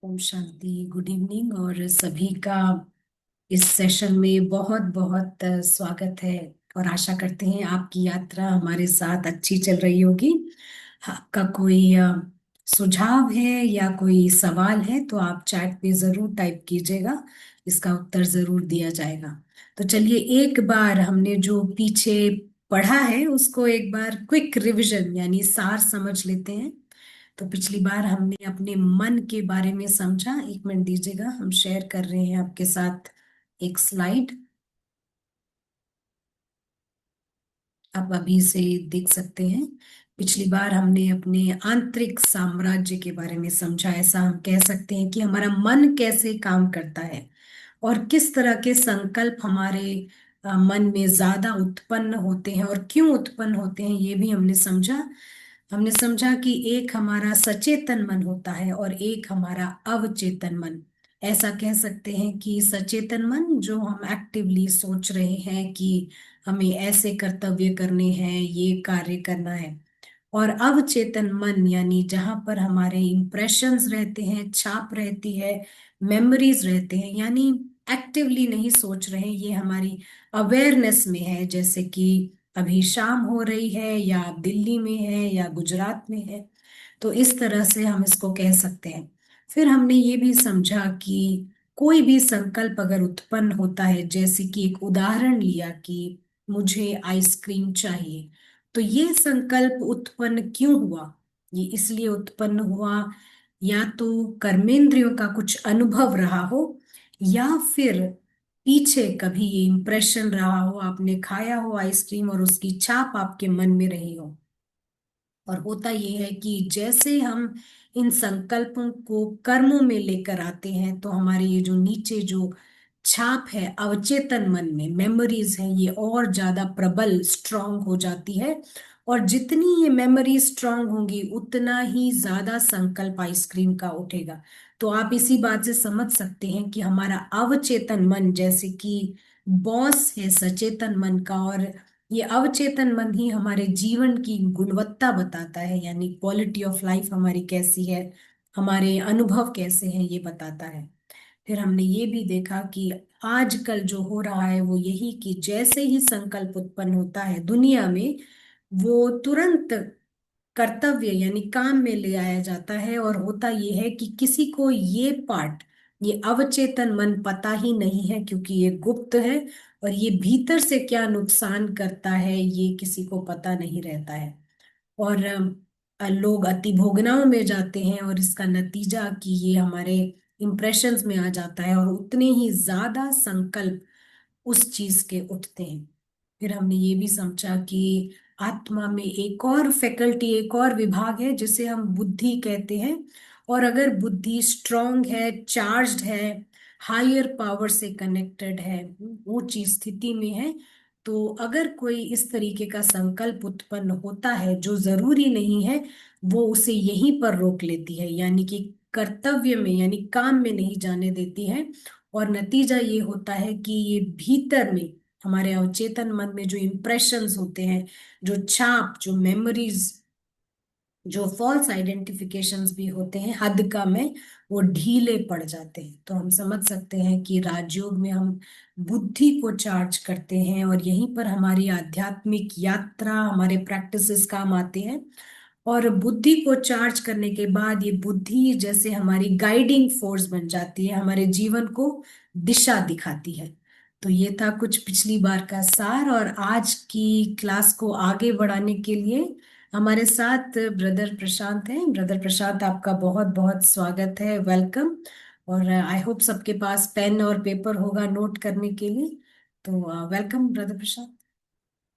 Om Shanti. Good evening और सभी का इस सेशन में बहुत बहुत स्वागत है। और आशा करते हैं आपकी यात्रा हमारे साथ अच्छी चल रही होगी। आपका कोई सुझाव है या कोई सवाल है तो आप चैट पे जरूर टाइप कीजिएगा। इसका उत्तर जरूर दिया जाएगा। तो चलिए, एक बार हमने जो पीछे पढ़ा है उसको एक बार क्विक रिवीजन यानी सार समझ लेते हैं। तो पिछली बार हमने अपने मन के बारे में समझा। एक मिनट दीजिएगा, हम शेयर कर रहे हैं आपके साथ एक स्लाइड। आप अभी से देख सकते हैं। पिछली बार हमने अपने आंतरिक साम्राज्य के बारे में समझा। ऐसा हम कह सकते हैं कि हमारा मन कैसे काम करता है और किस तरह के संकल्प हमारे मन में ज्यादा उत्पन्न होते हैं और क्यों उत्पन्न होते हैं, ये भी हमने समझा। हमने समझा कि एक हमारा सचेतन मन होता है और एक हमारा अवचेतन मन। ऐसा कह सकते हैं कि सचेतन मन जो हम एक्टिवली सोच रहे हैं कि हमें ऐसे कर्तव्य करने हैं, ये कार्य करना है। और अवचेतन मन यानी जहां पर हमारे इम्प्रेशंस रहते हैं, छाप रहती है, मेमोरीज रहते हैं, यानी एक्टिवली नहीं सोच रहे, ये हमारी अवेयरनेस में है। जैसे कि अभी शाम हो रही है या आप दिल्ली में है या गुजरात में है। तो इस तरह से हम इसको कह सकते हैं। फिर हमने ये भी समझा कि कोई भी संकल्प अगर उत्पन्न होता है, जैसे कि एक उदाहरण लिया कि मुझे आइसक्रीम चाहिए, तो ये संकल्प उत्पन्न क्यों हुआ? ये इसलिए उत्पन्न हुआ या तो कर्मेंद्रियों का कुछ अनुभव रहा हो, या फिर पीछे कभी ये इम्प्रेशन रहा हो, आपने खाया हो आइसक्रीम और उसकी छाप आपके मन में रही हो। और होता यह है कि जैसे हम इन संकल्पों को कर्मों में लेकर आते हैं तो हमारे ये जो नीचे जो छाप है अवचेतन मन में, मेमोरीज है, ये और ज्यादा प्रबल स्ट्रांग हो जाती है। और जितनी ये मेमोरी स्ट्रांग होंगी उतना ही ज्यादा संकल्प आइसक्रीम का उठेगा। तो आप इसी बात से समझ सकते हैं कि हमारा अवचेतन मन जैसे कि बॉस है सचेतन मन का, और ये अवचेतन मन ही हमारे जीवन की गुणवत्ता बताता है, यानी क्वालिटी ऑफ लाइफ हमारी कैसी है, हमारे अनुभव कैसे हैं, ये बताता है। फिर हमने ये भी देखा कि आजकल जो हो रहा है वो यही कि जैसे ही संकल्प उत्पन्न होता है दुनिया में, वो तुरंत कर्तव्य यानी काम में ले आया जाता है। और होता ये है कि किसी को ये पार्ट, ये अवचेतन मन पता ही नहीं है, क्योंकि ये गुप्त है। और ये भीतर से क्या नुकसान करता है ये किसी को पता नहीं रहता है। और लोग अति भोगनाओं में जाते हैं और इसका नतीजा कि ये हमारे इम्प्रेशंस में आ जाता है और उतने ही ज्यादा संकल्प उस चीज के उठते हैं। फिर हमने ये भी समझा कि आत्मा में एक और फैकल्टी, एक और विभाग है जिसे हम बुद्धि कहते हैं। और अगर बुद्धि स्ट्रांग है, चार्ज्ड है, हायर पावर से कनेक्टेड है, ऊंची स्थिति में है, तो अगर कोई इस तरीके का संकल्प उत्पन्न होता है जो जरूरी नहीं है, वो उसे यहीं पर रोक लेती है, यानी कि कर्तव्य में यानी काम में नहीं जाने देती है। और नतीजा ये होता है कि ये भीतर में हमारे अवचेतन मन में जो इम्प्रेशंस होते हैं, जो छाप, जो मेमोरीज, जो फॉल्स आइडेंटिफिकेशंस भी होते हैं हद का में, वो ढीले पड़ जाते हैं। तो हम समझ सकते हैं कि राजयोग में हम बुद्धि को चार्ज करते हैं और यहीं पर हमारी आध्यात्मिक यात्रा, हमारे प्रैक्टिसेस काम आते हैं। और बुद्धि को चार्ज करने के बाद ये बुद्धि जैसे हमारी गाइडिंग फोर्स बन जाती है, हमारे जीवन को दिशा दिखाती है। तो ये था कुछ पिछली बार का सार। और आज की क्लास को आगे बढ़ाने के लिए हमारे साथ ब्रदर प्रशांत हैं। ब्रदर प्रशांत, आपका बहुत बहुत स्वागत है, वेलकम। और आई होप सबके पास पेन और पेपर होगा नोट करने के लिए। तो welcome brother Prashant.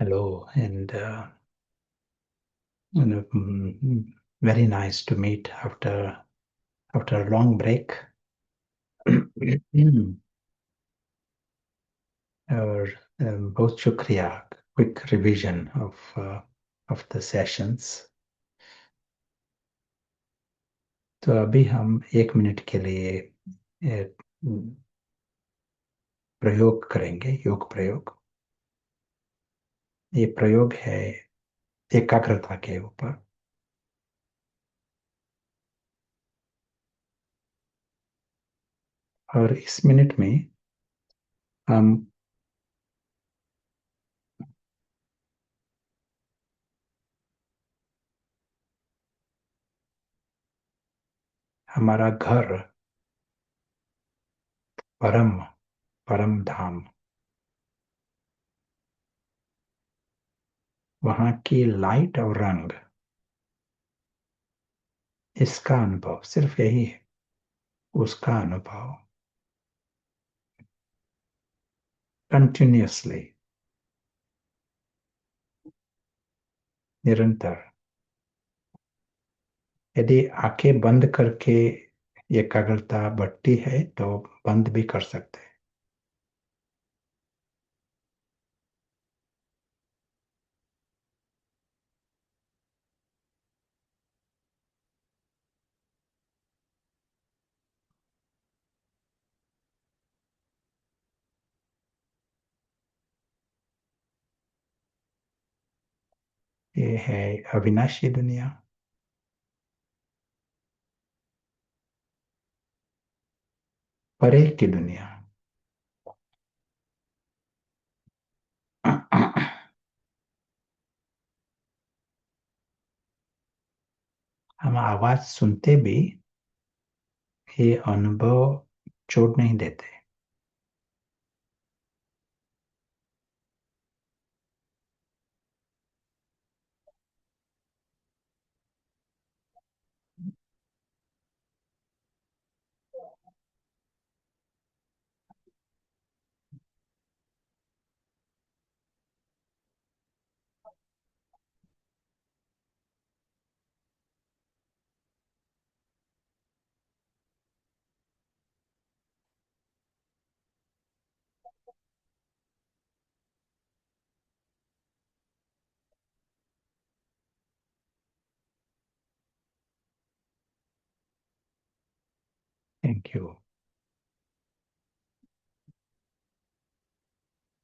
Hello, and very nice to meet after a long break. और बहुत शुक्रिया. Quick revision of the sessions. तो अभी हम 1 मिनट के लिए प्रयोग करेंगे, योग प्रयोग. ये प्रयोग है एकाग्रता के ऊपर. और इस मिनट में हम हमारा घर, परम परम धाम, वहाँ की लाइट और रंग, इसका अनुभव, सिर्फ यही है, उसका अनुभव कंटिन्यूअसली, निरंतर. यदि आंखें बंद करके एकाग्रता बढ़ती है तो बंद भी कर सकते हैं. ये है अविनाशी दुनिया. परे की दुनिया. हम आवाज सुनते भी ये अनुभव छोड़ नहीं देते. Thank you.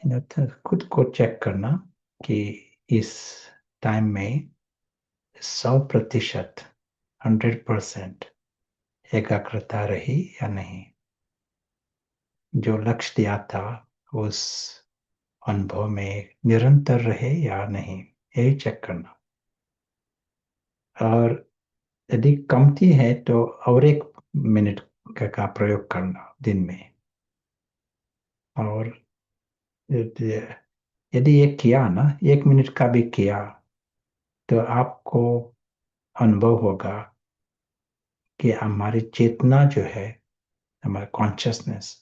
तो खुद को चेक करना कि इस टाइम में 100%, 100% एकाग्रता रही या नहीं. जो लक्ष्य दिया था उस अनुभव में निरंतर रहे या नहीं, यही चेक करना. और यदि कमती है तो और 1 मिनट का प्रयोग करना दिन में. और यदि ये किया ना, 1 मिनट का भी किया, तो आपको अनुभव होगा कि हमारी चेतना जो है, हमारा कॉन्शियसनेस,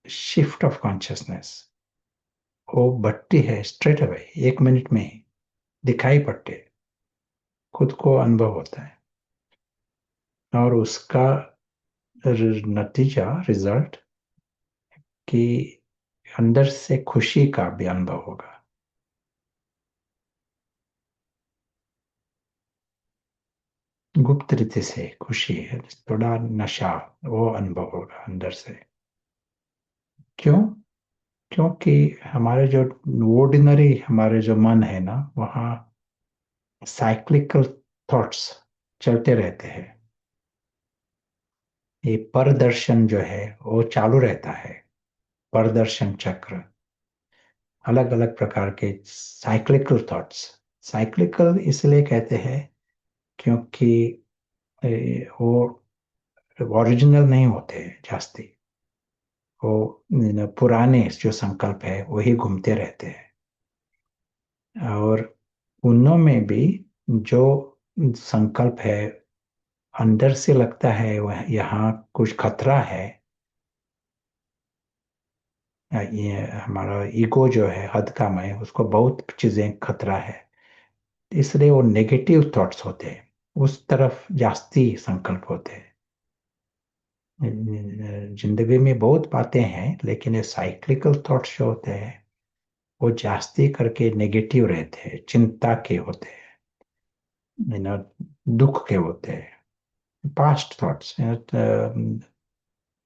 शिफ्ट ऑफ कॉन्शियसनेस, वो बढ़ती है स्ट्रेट अवे, 1 मिनट में ही दिखाई पड़ते है, खुद को अनुभव होता है. और उसका नतीजा, रिजल्ट, कि अंदर से खुशी का भी अनुभव होगा. गुप्त रीति से खुशी है, थोड़ा नशा, वो अनुभव होगा अंदर से. क्यों? क्योंकि हमारे जो ऑर्डिनरी हमारे जो मन है ना, वहाँ साइक्लिकल थॉट्स चलते रहते हैं. ये परदर्शन जो है वो चालू रहता है. परदर्शन चक्र, अलग अलग प्रकार के साइक्लिकल थॉट्स. साइक्लिकल इसलिए कहते हैं क्योंकि वो ओरिजिनल नहीं होते जास्ती. वो पुराने जो संकल्प है वही घूमते रहते हैं. और उनमें भी जो संकल्प है, अंदर से लगता है वह यहाँ कुछ खतरा है, ये हमारा ईगो जो है हद का मैं, उसको बहुत चीजें खतरा है, इसलिए वो नेगेटिव थॉट्स होते हैं, उस तरफ जास्ती संकल्प होते हैं. जिंदगी में बहुत बातें हैं, लेकिन ये साइक्लिकल थॉट्स जो होते हैं वो जास्ती करके नेगेटिव रहते हैं, चिंता के होते हैं, दुख के होते हैं, पास्ट थॉट्स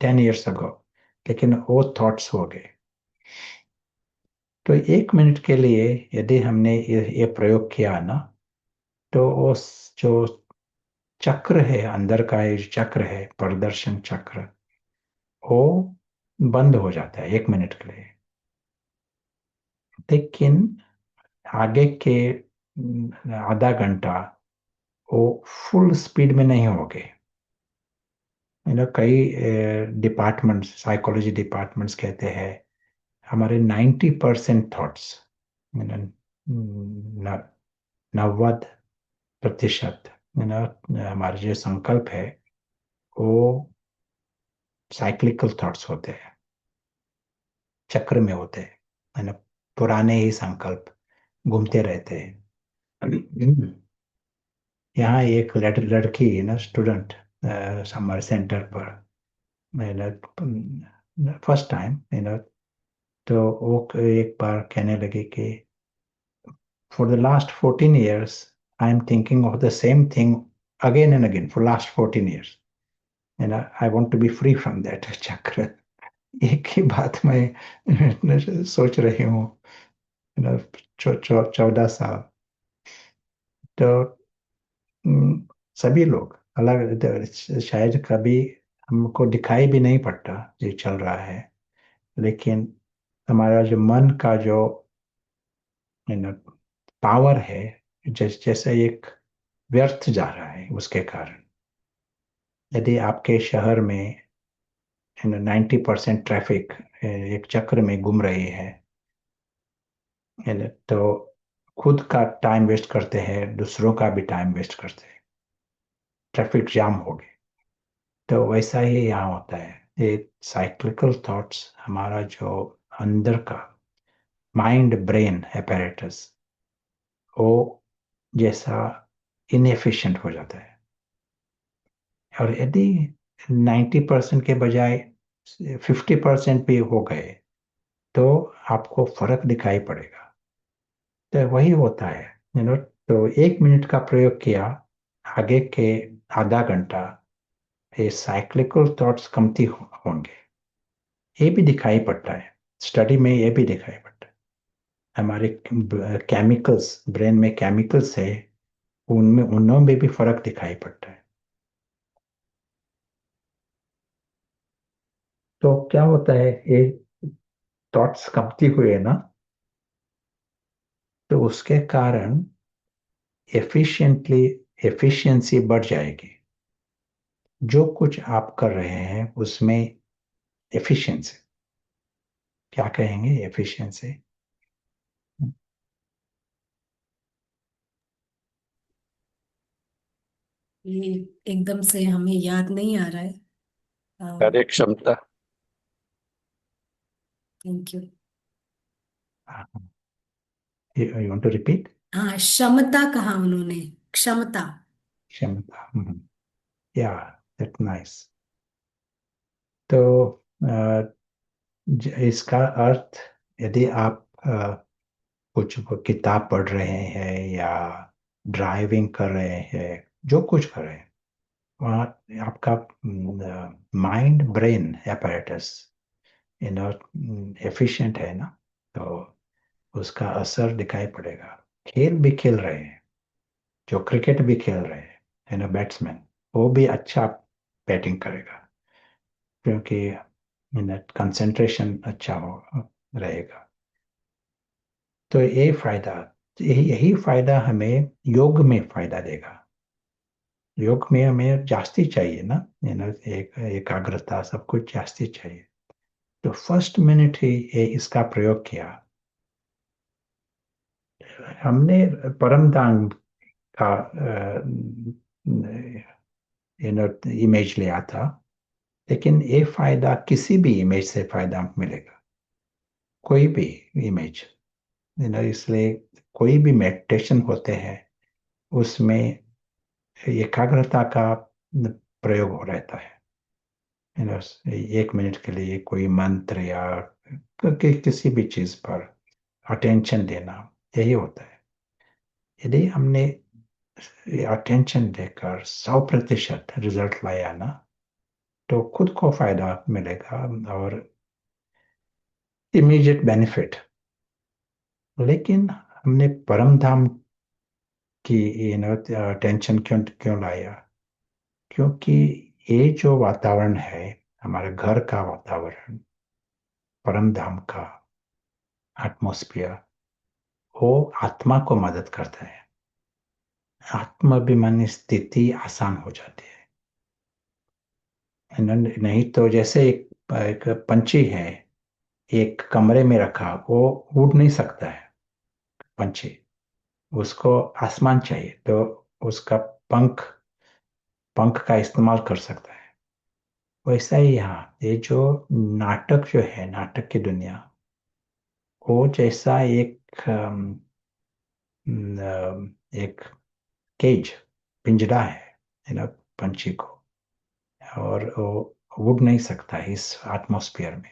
10 years ago, लेकिन वो थॉट्स हो गए। तो 1 मिनट के लिए यदि हमने ये प्रयोग किया ना, तो वो जो चक्र है, अंदर का ये जो चक्र है, प्रदर्शन चक्र, वो बंद हो जाता है 1 मिनट के लिए। लेकिन आगे के आधा घंटा वो फुल स्पीड में नहीं होगे। कई डिपार्टमेंट्स, साइकोलॉजी डिपार्टमेंट्स कहते हैं हमारे 90% थॉट्स, 90% हमारे जो संकल्प है वो साइक्लिकल थॉट्स होते हैं, चक्र में होते हैं, पुराने ही संकल्प घूमते रहते हैं। यहाँ एक लड़की है ना, स्टूडेंट, समर सेंटर पर, मैंने फर्स्ट टाइम, तो वो एक बार कहने लगी कि for the last 14 years I am thinking of the same thing again and again for last 14 years, I want to be free from that chakra. एक ही बात मैं सोच रही हूँ, 14 साल। तो हम्म, सभी लोग अलग, शायद कभी हमको दिखाई भी नहीं पड़ता ये चल रहा है, लेकिन हमारा जो मन का जो पावर है, जैसे एक व्यर्थ जा रहा है उसके कारण। यदि आपके शहर में 90% ट्रैफिक एक चक्र में घूम रही है, तो खुद का टाइम वेस्ट करते हैं, दूसरों का भी टाइम वेस्ट करते हैं, ट्रैफिक जाम हो गए। तो वैसा ही यहाँ होता है, ये साइक्लिकल थॉट्स हमारा जो अंदर का माइंड ब्रेन apparatus, वो जैसा इनएफिशिएंट हो जाता है। और यदि 90% के बजाय 50% भी हो गए तो आपको फर्क दिखाई पड़ेगा। तो वही होता है, तो 1 मिनट का प्रयोग किया, आगे के आधा घंटा ये साइक्लिकल थॉट्स कमती होंगे। ये भी दिखाई पड़ता है, स्टडी में ये भी दिखाई पड़ता है। हमारे केमिकल्स, ब्रेन में केमिकल्स है, उनमें उनमें भी फर्क दिखाई पड़ता है। तो क्या होता है, ये थॉट्स कमती हुए ना, तो उसके कारण एफिशिएंटली एफिशिएंसी बढ़ जाएगी। जो कुछ आप कर रहे हैं उसमें एफिशिएंसी, क्या कहेंगे एफिशिएंसी? ये एकदम से हमें याद नहीं आ रहा है। कार्य क्षमता। Thank you. You want to repeat? हाँ, क्षमता कहा उन्होंने, क्षमता। क्षमता, या, दैट नाइस। तो इसका अर्थ, यदि आप कुछ किताब पढ़ रहे हैं या ड्राइविंग कर रहे हैं, जो कुछ कर रहे हैं, वहाँ आपका माइंड ब्रेन apparatus एफिशिएंट है ना, तो उसका असर दिखाई पड़ेगा। खेल भी खेल रहे हैं, जो क्रिकेट भी खेल रहे हैं, बैट्समैन, वो भी अच्छा बैटिंग करेगा, क्योंकि कंसंट्रेशन अच्छा हो रहेगा। तो ये फायदा, यही फायदा हमें योग में फायदा देगा। योग में हमें जास्ती चाहिए ना, एक एकाग्रता, सब कुछ जास्ती चाहिए। तो फर्स्ट मिनट ही ये इसका प्रयोग किया। हमने परम धाम का इमेज लिया था, लेकिन ये फायदा किसी भी इमेज से फायदा मिलेगा, कोई भी इमेज, इसलिए कोई भी मेडिटेशन होते हैं उसमें एकाग्रता का प्रयोग हो रहता है। एक मिनट के लिए कोई मंत्र या किसी भी चीज पर अटेंशन देना, यही होता है। यदि हमने अटेंशन देकर 100% रिजल्ट लाया ना, तो खुद को फायदा मिलेगा और इमीडिएट बेनिफिट। लेकिन हमने परम धाम की टेंशन क्यों क्यों लाया? क्योंकि ये जो वातावरण है, हमारे घर का वातावरण, परम धाम का एटमॉस्फेयर, वो आत्मा को मदद करता है। आत्माभिमानी स्थिति आसान हो जाती है। नहीं तो जैसे एक पंछी है, एक कमरे में रखा, वो उड़ नहीं सकता है पंछी। उसको आसमान चाहिए, तो उसका पंख पंख का इस्तेमाल कर सकता है। वैसा ही यहाँ ये जो नाटक जो है, नाटक की दुनिया, वो जैसा एक केज, पिंजरा है पंछी को, और वो उड़ नहीं सकता है इस एटमॉस्फेयर में।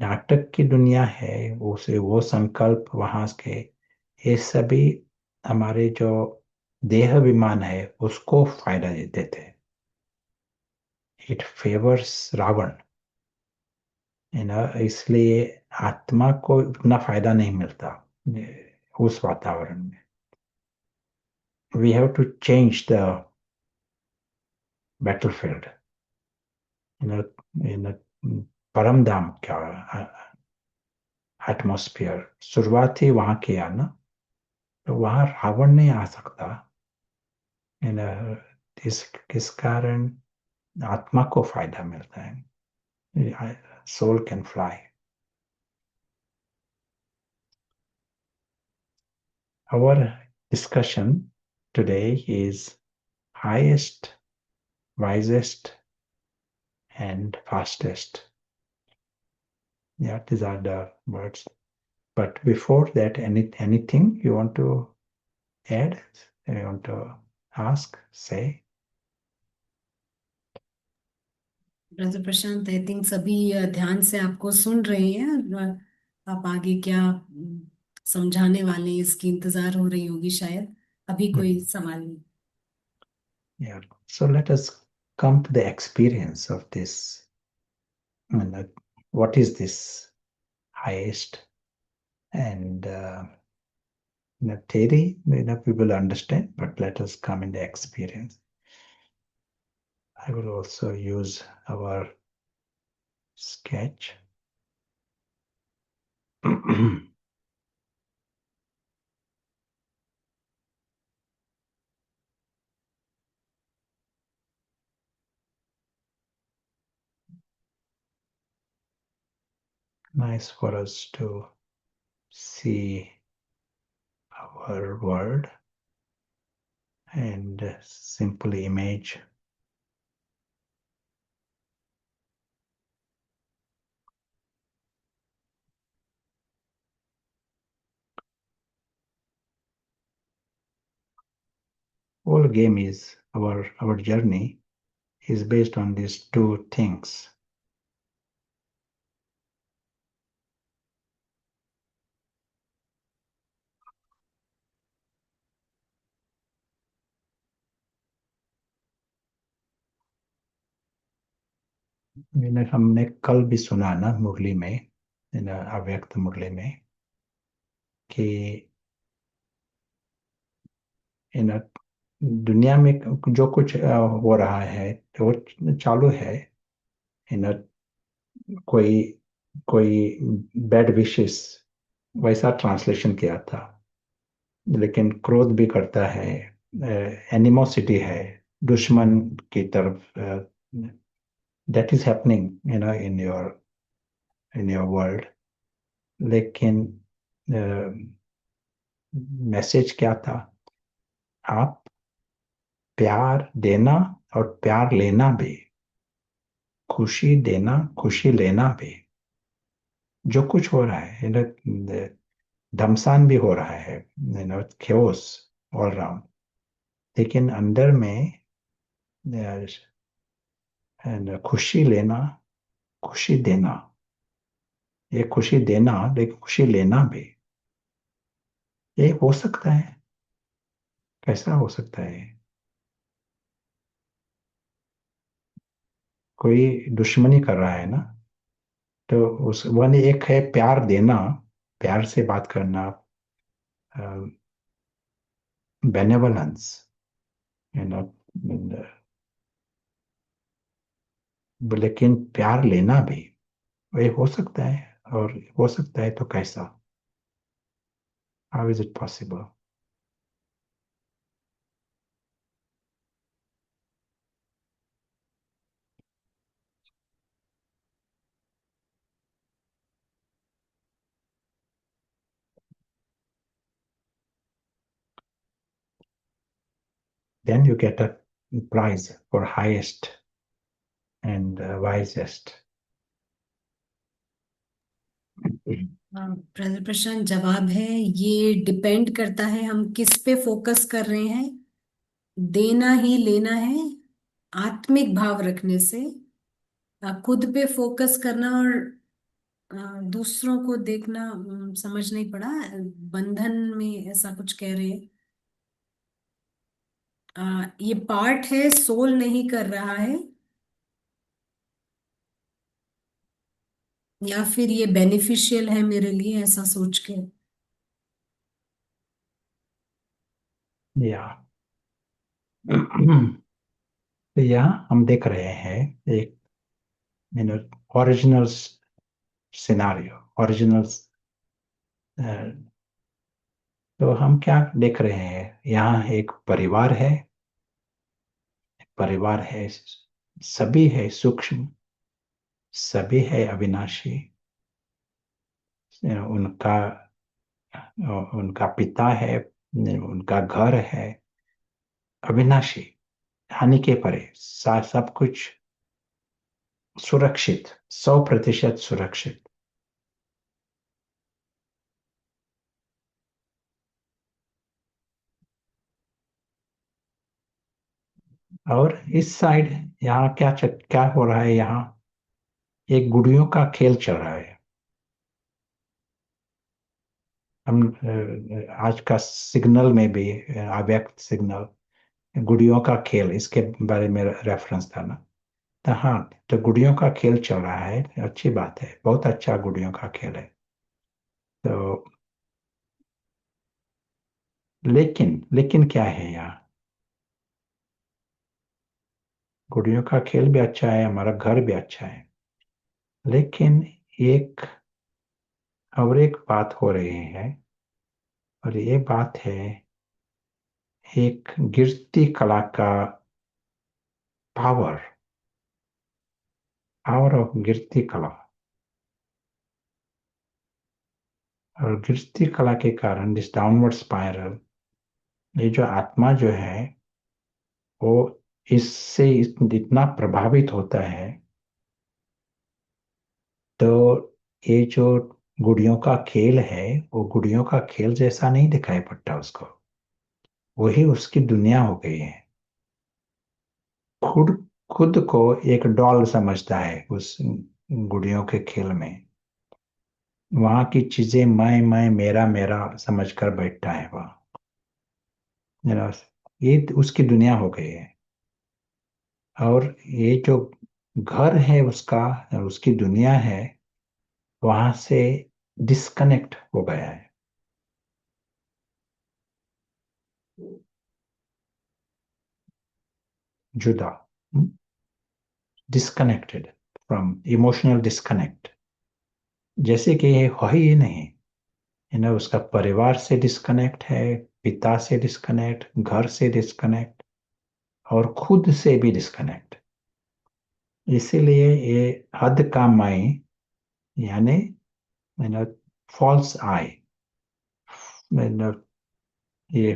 नाटक की दुनिया है, उसे वो संकल्प वहां के, ये सभी हमारे जो देह विमान है उसको फायदा देते हैं। इट फेवर्स रावण, इसलिए आत्मा को उतना फायदा नहीं मिलता उस वातावरण में। We have to change the battlefield. इन इन परम धाम का एटमॉस्फेयर शुरुआत ही वहां किया ना, तो वहां रावण नहीं आ सकता। इन इस कारण आत्मा को फायदा मिलता है। Soul can fly. Our discussion today is highest, wisest, and fastest. Yeah, these are the words. But before that, anything you want to add? You want to ask, say? Brother Prashant, I think सभी ध्यान से आपको सुन रहे हैं, और आप आगे क्या समझाने वाले हैं इसकी इंतजार हो रही होगी शायद। अभी कोई Mhm. सवाल नहीं। Yeah. So let us come to the experience of this. What is this highest? And theory, people understand, but let us come in the experience. I will also use our sketch. Nice for us to see our world and simply image. Whole game is our journey is based on these two things. हमने कल भी सुना ना मुरली में, अव्यक्त मुरली में, कि इन दुनिया में जो कुछ हो रहा है वो चालू है। इन कोई कोई बैड विशेस, वैसा ट्रांसलेशन किया था। लेकिन क्रोध भी करता है, एनिमोसिटी है दुश्मन की तरफ। That is happening in your world. लेकिन मैसेज क्या था? आप प्यार देना और प्यार लेना भी, खुशी देना खुशी लेना भी, जो कुछ हो रहा है धमसान भी हो रहा है, chaos ऑल राउंड, लेकिन अंदर में एंड खुशी लेना, खुशी देना, ये खुशी देना लेकिन खुशी लेना भी, ये हो सकता है। कैसा हो सकता है? कोई दुश्मनी कर रहा है ना, तो उस वन एक है प्यार देना, प्यार से बात करना, बेनेवलेंस, यू नो, लेकिन प्यार लेना भी ये हो सकता है। और हो सकता है तो कैसा? How is it possible? Then you get a prize for highest and wisest. प्रश्न जवाब है, ये डिपेंड करता है हम किस पे फोकस कर रहे हैं। देना ही लेना है, आत्मिक भाव रखने से। खुद पे फोकस करना और दूसरों को देखना, समझ नहीं पड़ा। बंधन में ऐसा कुछ कह रहे हैं। ये पार्ट है, सोल नहीं कर रहा है, या फिर ये बेनिफिशियल है मेरे लिए, ऐसा सोच के। या तो यहाँ हम देख रहे हैं एक ओरिजिनल सिनारियो, ओरिजिनल। तो हम क्या देख रहे हैं? यहाँ एक परिवार है, परिवार है, सभी है सूक्ष्म, सभी है अविनाशी। उनका उनका पिता है, उनका घर है अविनाशी, हानि के परे, सब कुछ सुरक्षित, 100% सुरक्षित। और इस साइड यहाँ क्या हो रहा है? यहाँ एक गुड़ियों का खेल चल रहा है। हम आज का सिग्नल में भी अव्यक्त सिग्नल, गुड़ियों का खेल, इसके बारे में रेफरेंस था ना। तो हाँ, तो गुड़ियों का खेल चल रहा है, अच्छी बात है, बहुत अच्छा गुड़ियों का खेल है। तो लेकिन लेकिन क्या है यहाँ? गुड़ियों का खेल भी अच्छा है, हमारा घर भी अच्छा है, लेकिन एक और एक बात हो रही है, और ये बात है एक गिरती कला का पावर, पावर ऑफ गिरती कला। और गिरती कला के कारण दिस डाउनवर्ड स्पाइरल, ये जो आत्मा जो है वो इससे इतना प्रभावित होता है। तो ये जो गुड़ियों का खेल है, वो गुड़ियों का खेल जैसा नहीं दिखाई पड़ता उसको, वही उसकी दुनिया हो गई है। खुद खुद को एक डॉल समझता है उस गुड़ियों के खेल में। वहां की चीजें मैं मेरा मेरा समझ कर बैठता है वह। ये उसकी दुनिया हो गई है। और ये जो घर है उसका, उसकी दुनिया है, वहां से डिस्कनेक्ट हो गया है, जुदा, डिस्कनेक्टेड, फ्रॉम इमोशनल डिस्कनेक्ट। जैसे कि ये हो ही नहीं, उसका परिवार से डिस्कनेक्ट है, पिता से डिस्कनेक्ट, घर से डिस्कनेक्ट, और खुद से भी डिस्कनेक्ट। इसीलिए ये हद का मैं, यानी फॉल्स आई, ये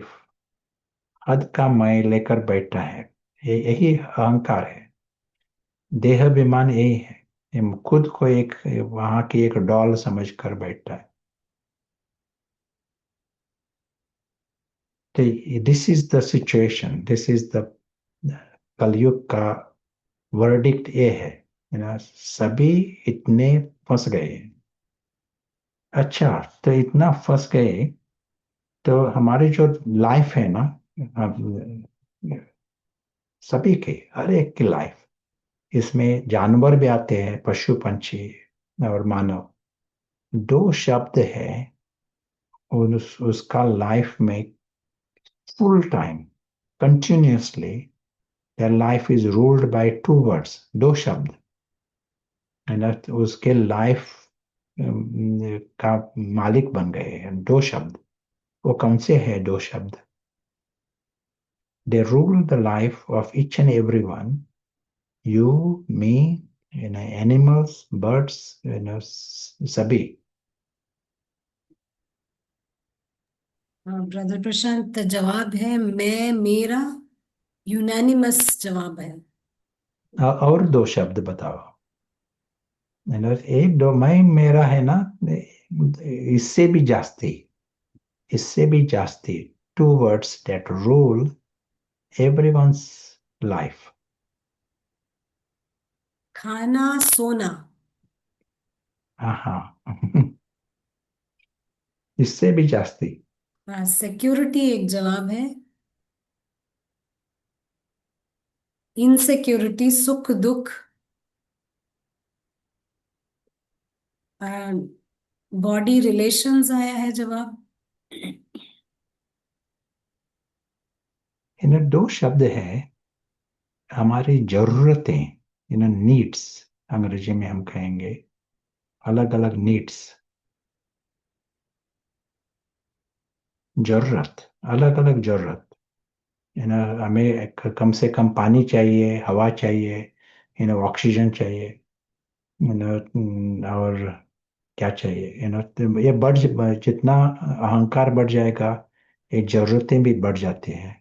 हद का मैं लेकर बैठा है, ये यही अहंकार है। देह अभिमान यही है, ये खुद को एक वहां की एक डॉल समझ कर बैठा है। तो this is the situation, this is the कलयुग का वर्डिक्ट ये है, सभी इतने फंस गए। अच्छा, तो इतना फंस गए, तो हमारी जो लाइफ है ना, अब सभी के, हर एक की लाइफ, इसमें जानवर भी आते हैं, पशु पंछी और मानव, दो शब्द है, और उसका लाइफ में full time continuously their life is ruled by two words, दो शब्द, है ना, तो उसके लाइफ का मालिक बन गए हैं दो शब्द। वो कौन से हैं दो शब्द? they rule the life of each and every one, you, me, animals, birds, सभी। ब्रदर प्रशांत, जवाब है मैं, मेरा, यूनानिमस जवाब है। और दो शब्द बताओ। एक दो, मैं मेरा है ना, इससे भी जास्ती, इससे भी जास्ती, two words that rule everyone's life। खाना, सोना। हाँ हाँ। इससे भी जास्ती। सिक्योरिटी एक जवाब है। इनसिक्योरिटी, सुख दुख। बॉडी रिलेशंस आया है जवाब। इन दो शब्द है, हमारी जरूरतें, नीड्स, अंग्रेजी में हम कहेंगे अलग अलग नीड्स, जरूरत, अलग अलग जरूरत, हमें कम से कम पानी चाहिए, हवा चाहिए, ऑक्सीजन चाहिए, और क्या चाहिए, ये जितना अहंकार बढ़ जाएगा, ये जरूरतें भी बढ़ जाती हैं।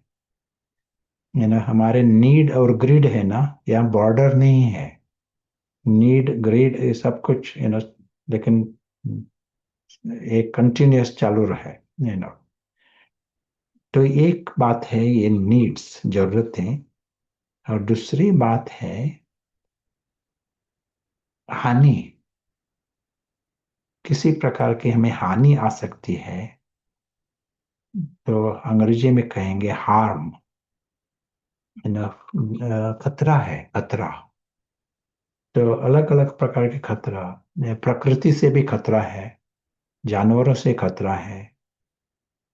हमारे नीड और ग्रीड है ना, यहाँ बॉर्डर नहीं है। नीड ग्रीड ये सब कुछ, लेकिन एक कंटिन्यूअस चालू रहे, यू नो तो एक बात है ये नीड्स, जरूरतें, और दूसरी बात है हानि। किसी प्रकार की हमें हानि आ सकती है, तो अंग्रेजी में कहेंगे हार्म, खतरा है, खतरा। तो अलग अलग प्रकार के खतरा, प्रकृति से भी खतरा है, जानवरों से खतरा है,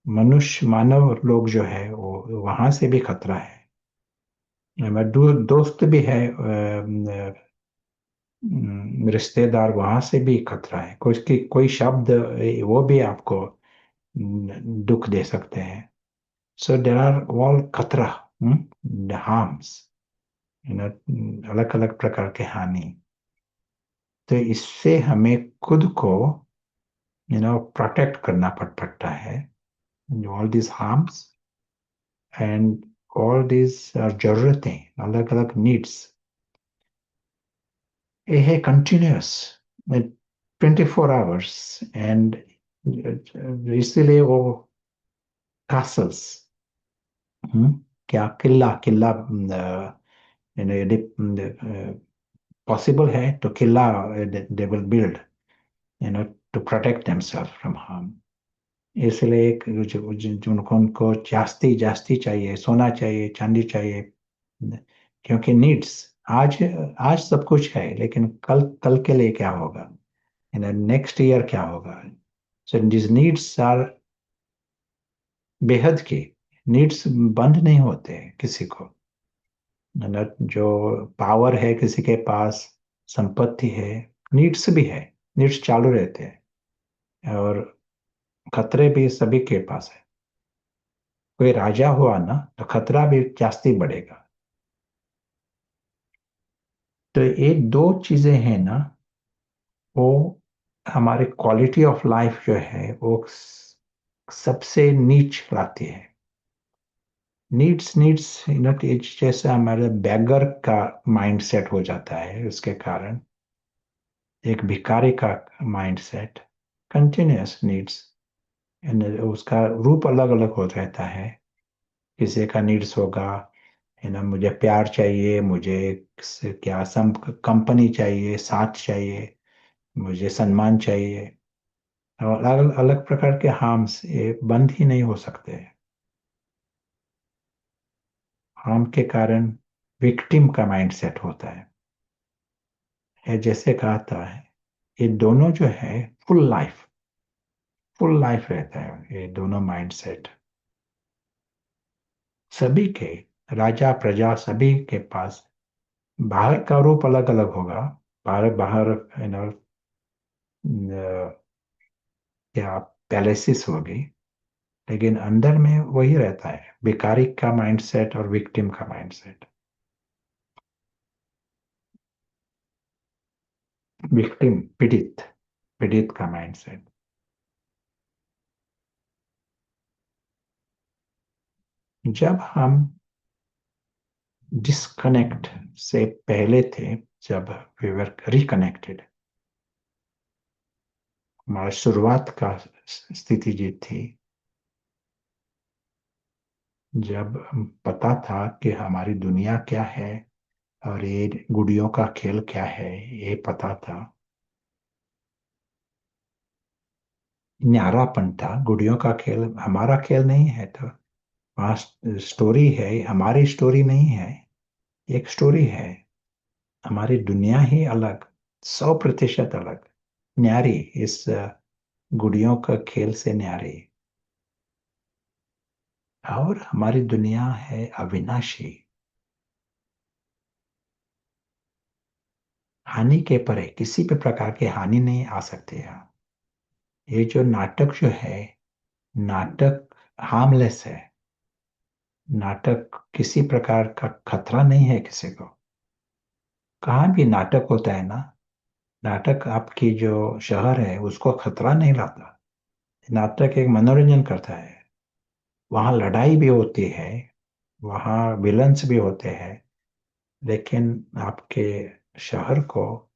मनुष्य मानव लोग जो है वो वहां से भी खतरा है। दोस्त भी है, रिश्तेदार, वहां से भी खतरा है, कोई शब्द वो भी आपको दुख दे सकते हैं। सो देर आर ऑल खतरा, हार्म्स, अलग अलग प्रकार के हानि। तो इससे हमें खुद को प्रोटेक्ट करना पड़ता है, all this harms and all this जरूरतें, अलग अलग नीड्स, ये है कंटिन्यूअस 24 आवर्स। एंड इसीलिए वो कासल्स, क्या किला किला, यदि पॉसिबल है तो किला they will build, to protect themselves from harm. इसलिए एक उनको उनको जास्ती जास्ती चाहिए, सोना चाहिए, चांदी चाहिए, क्योंकि नीड्स, आज आज सब कुछ है, लेकिन कल कल के लिए क्या होगा, नेक्स्ट ईयर क्या होगा। सो दिस नीड्स आर बेहद की, नीड्स बंद नहीं होते किसी को, जो पावर है किसी के पास, संपत्ति है, नीड्स भी है, नीड्स चालू रहते हैं, और खतरे भी सभी के पास है। कोई राजा हुआ ना, तो खतरा भी जास्ती बढ़ेगा। तो ये दो चीजें हैं ना, वो हमारे क्वालिटी ऑफ लाइफ जो है वो सबसे नीच लाती है। नीड्स नीड्स जैसे हमारे बैगर का माइंड सेट हो जाता है, उसके कारण एक भिखारी का माइंड सेट, कंटिन्यूअस नीड्स, उसका रूप अलग अलग हो रहता है। किसी का नीड्स होगा मुझे प्यार चाहिए, मुझे क्या सम कंपनी चाहिए, साथ चाहिए, मुझे सम्मान चाहिए। और अलग अलग प्रकार के हार्म्स ये बंद ही नहीं हो सकते। हार्म के कारण विक्टिम का माइंडसेट होता है। ये जैसे कहा था, ये दोनों जो है फुल लाइफ रहता है ये दोनों माइंडसेट। सभी के, राजा प्रजा सभी के पास बाहर का रूप अलग अलग होगा। बाहर बाहर यू नो क्या पैलेसिस होगी, लेकिन अंदर में वही रहता है, भिखारी का माइंडसेट और विक्टिम का माइंडसेट। विक्टिम पीड़ित, पीड़ित का माइंडसेट। जब हम डिस्कनेक्ट से पहले थे, जब वी वर रिकनेक्टेड, हमारी शुरुआत का स्थिति जी थी, जब पता था कि हमारी दुनिया क्या है और ये गुड़ियों का खेल क्या है, ये पता था। न्यारापन था, गुड़ियों का खेल हमारा खेल नहीं है। तो वहाँ स्टोरी है, हमारी स्टोरी नहीं है, एक स्टोरी है। हमारी दुनिया ही अलग, 100% अलग, न्यारी, इस गुड़ियों का खेल से न्यारी। और हमारी दुनिया है अविनाशी, हानि के परे, किसी भी प्रकार की हानि नहीं आ सकती है। ये जो नाटक जो है, नाटक हार्मलेस है। नाटक किसी प्रकार का खतरा नहीं है किसी को। कहाँ भी नाटक होता है ना, नाटक आपकी जो शहर है उसको खतरा नहीं लाता। नाटक एक मनोरंजन करता है। वहाँ लड़ाई भी होती है, वहाँ विलन्स भी होते हैं, लेकिन आपके शहर को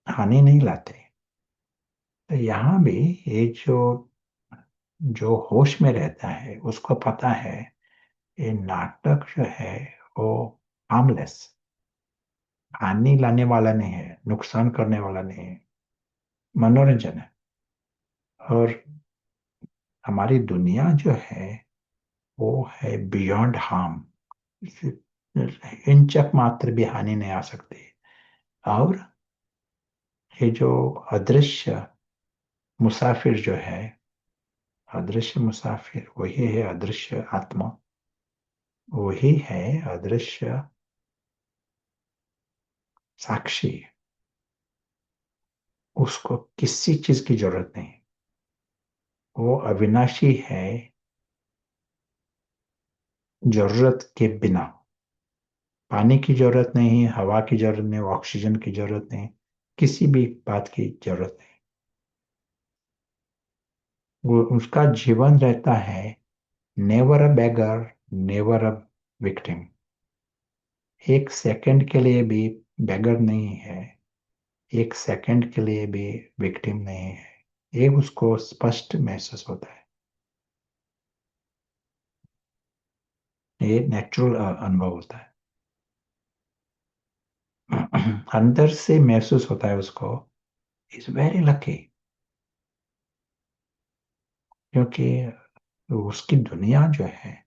हानि नहीं लाते। तो यहाँ भी ये जो जो होश में रहता है उसको पता है, ये नाटक जो है वो हार्मलेस, हानि लाने वाला नहीं है, नुकसान करने वाला नहीं है, मनोरंजन है। और हमारी दुनिया जो है वो है बियॉन्ड हार्म, इंचक मात्र भी हानि नहीं आ सकती। और ये जो अदृश्य मुसाफिर जो है, अदृश्य मुसाफिर वही है अदृश्य आत्मा, वही है अदृश्य साक्षी। उसको किसी चीज की जरूरत नहीं, वो अविनाशी है, जरूरत के बिना। पानी की जरूरत नहीं, हवा की जरूरत नहीं, ऑक्सीजन की जरूरत नहीं, किसी भी बात की जरूरत नहीं। वो उसका जीवन रहता है never a beggar, never a victim. एक सेकंड के लिए भी बेगर नहीं है, एक सेकंड के लिए भी विक्टिम नहीं है। ये उसको स्पष्ट महसूस होता है। ये नेचुरल अनुभव होता है। अंदर से महसूस होता है उसको, इज वेरी लकी। क्योंकि उसकी दुनिया जो है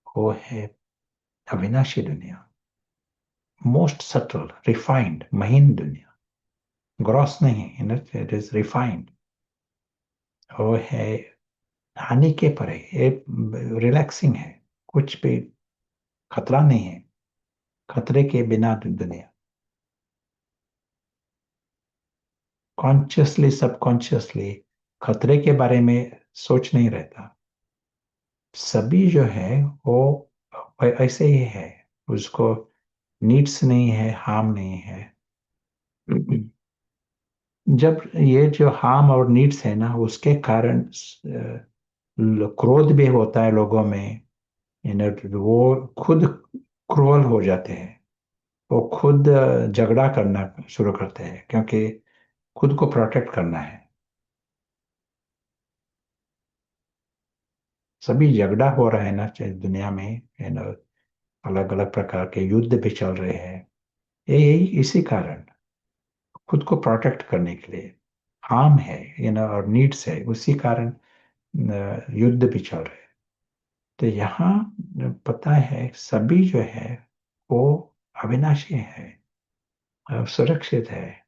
वो है अविनाशी दुनिया, मोस्ट सटल रिफाइंड महीन दुनिया, ग्रॉस नहीं, इट इज रिफाइंड। वो है हानि के परे, ये रिलैक्सिंग है, कुछ भी खतरा नहीं है, खतरे के बिना दुनिया। कॉन्शियसली सबकॉन्शियसली खतरे के बारे में सोच नहीं रहता। सभी जो है वो ऐसे ही है, उसको नीड्स नहीं है, हार्म नहीं है। जब ये जो हार्म और नीड्स है ना, उसके कारण क्रोध भी होता है लोगों में। वो खुद क्रूअल हो जाते हैं, वो खुद झगड़ा करना शुरू करते हैं, क्योंकि खुद को प्रोटेक्ट करना है। सभी झगड़ा हो रहा है ना चाहे दुनिया में, अलग अलग प्रकार के युद्ध भी चल रहे हैं। यही इसी कारण खुद को प्रोटेक्ट करने के लिए हार्म है, और नीड्स है, उसी कारण युद्ध भी चल रहे हैं। तो यहाँ पता है सभी जो है वो अविनाशी है और सुरक्षित है,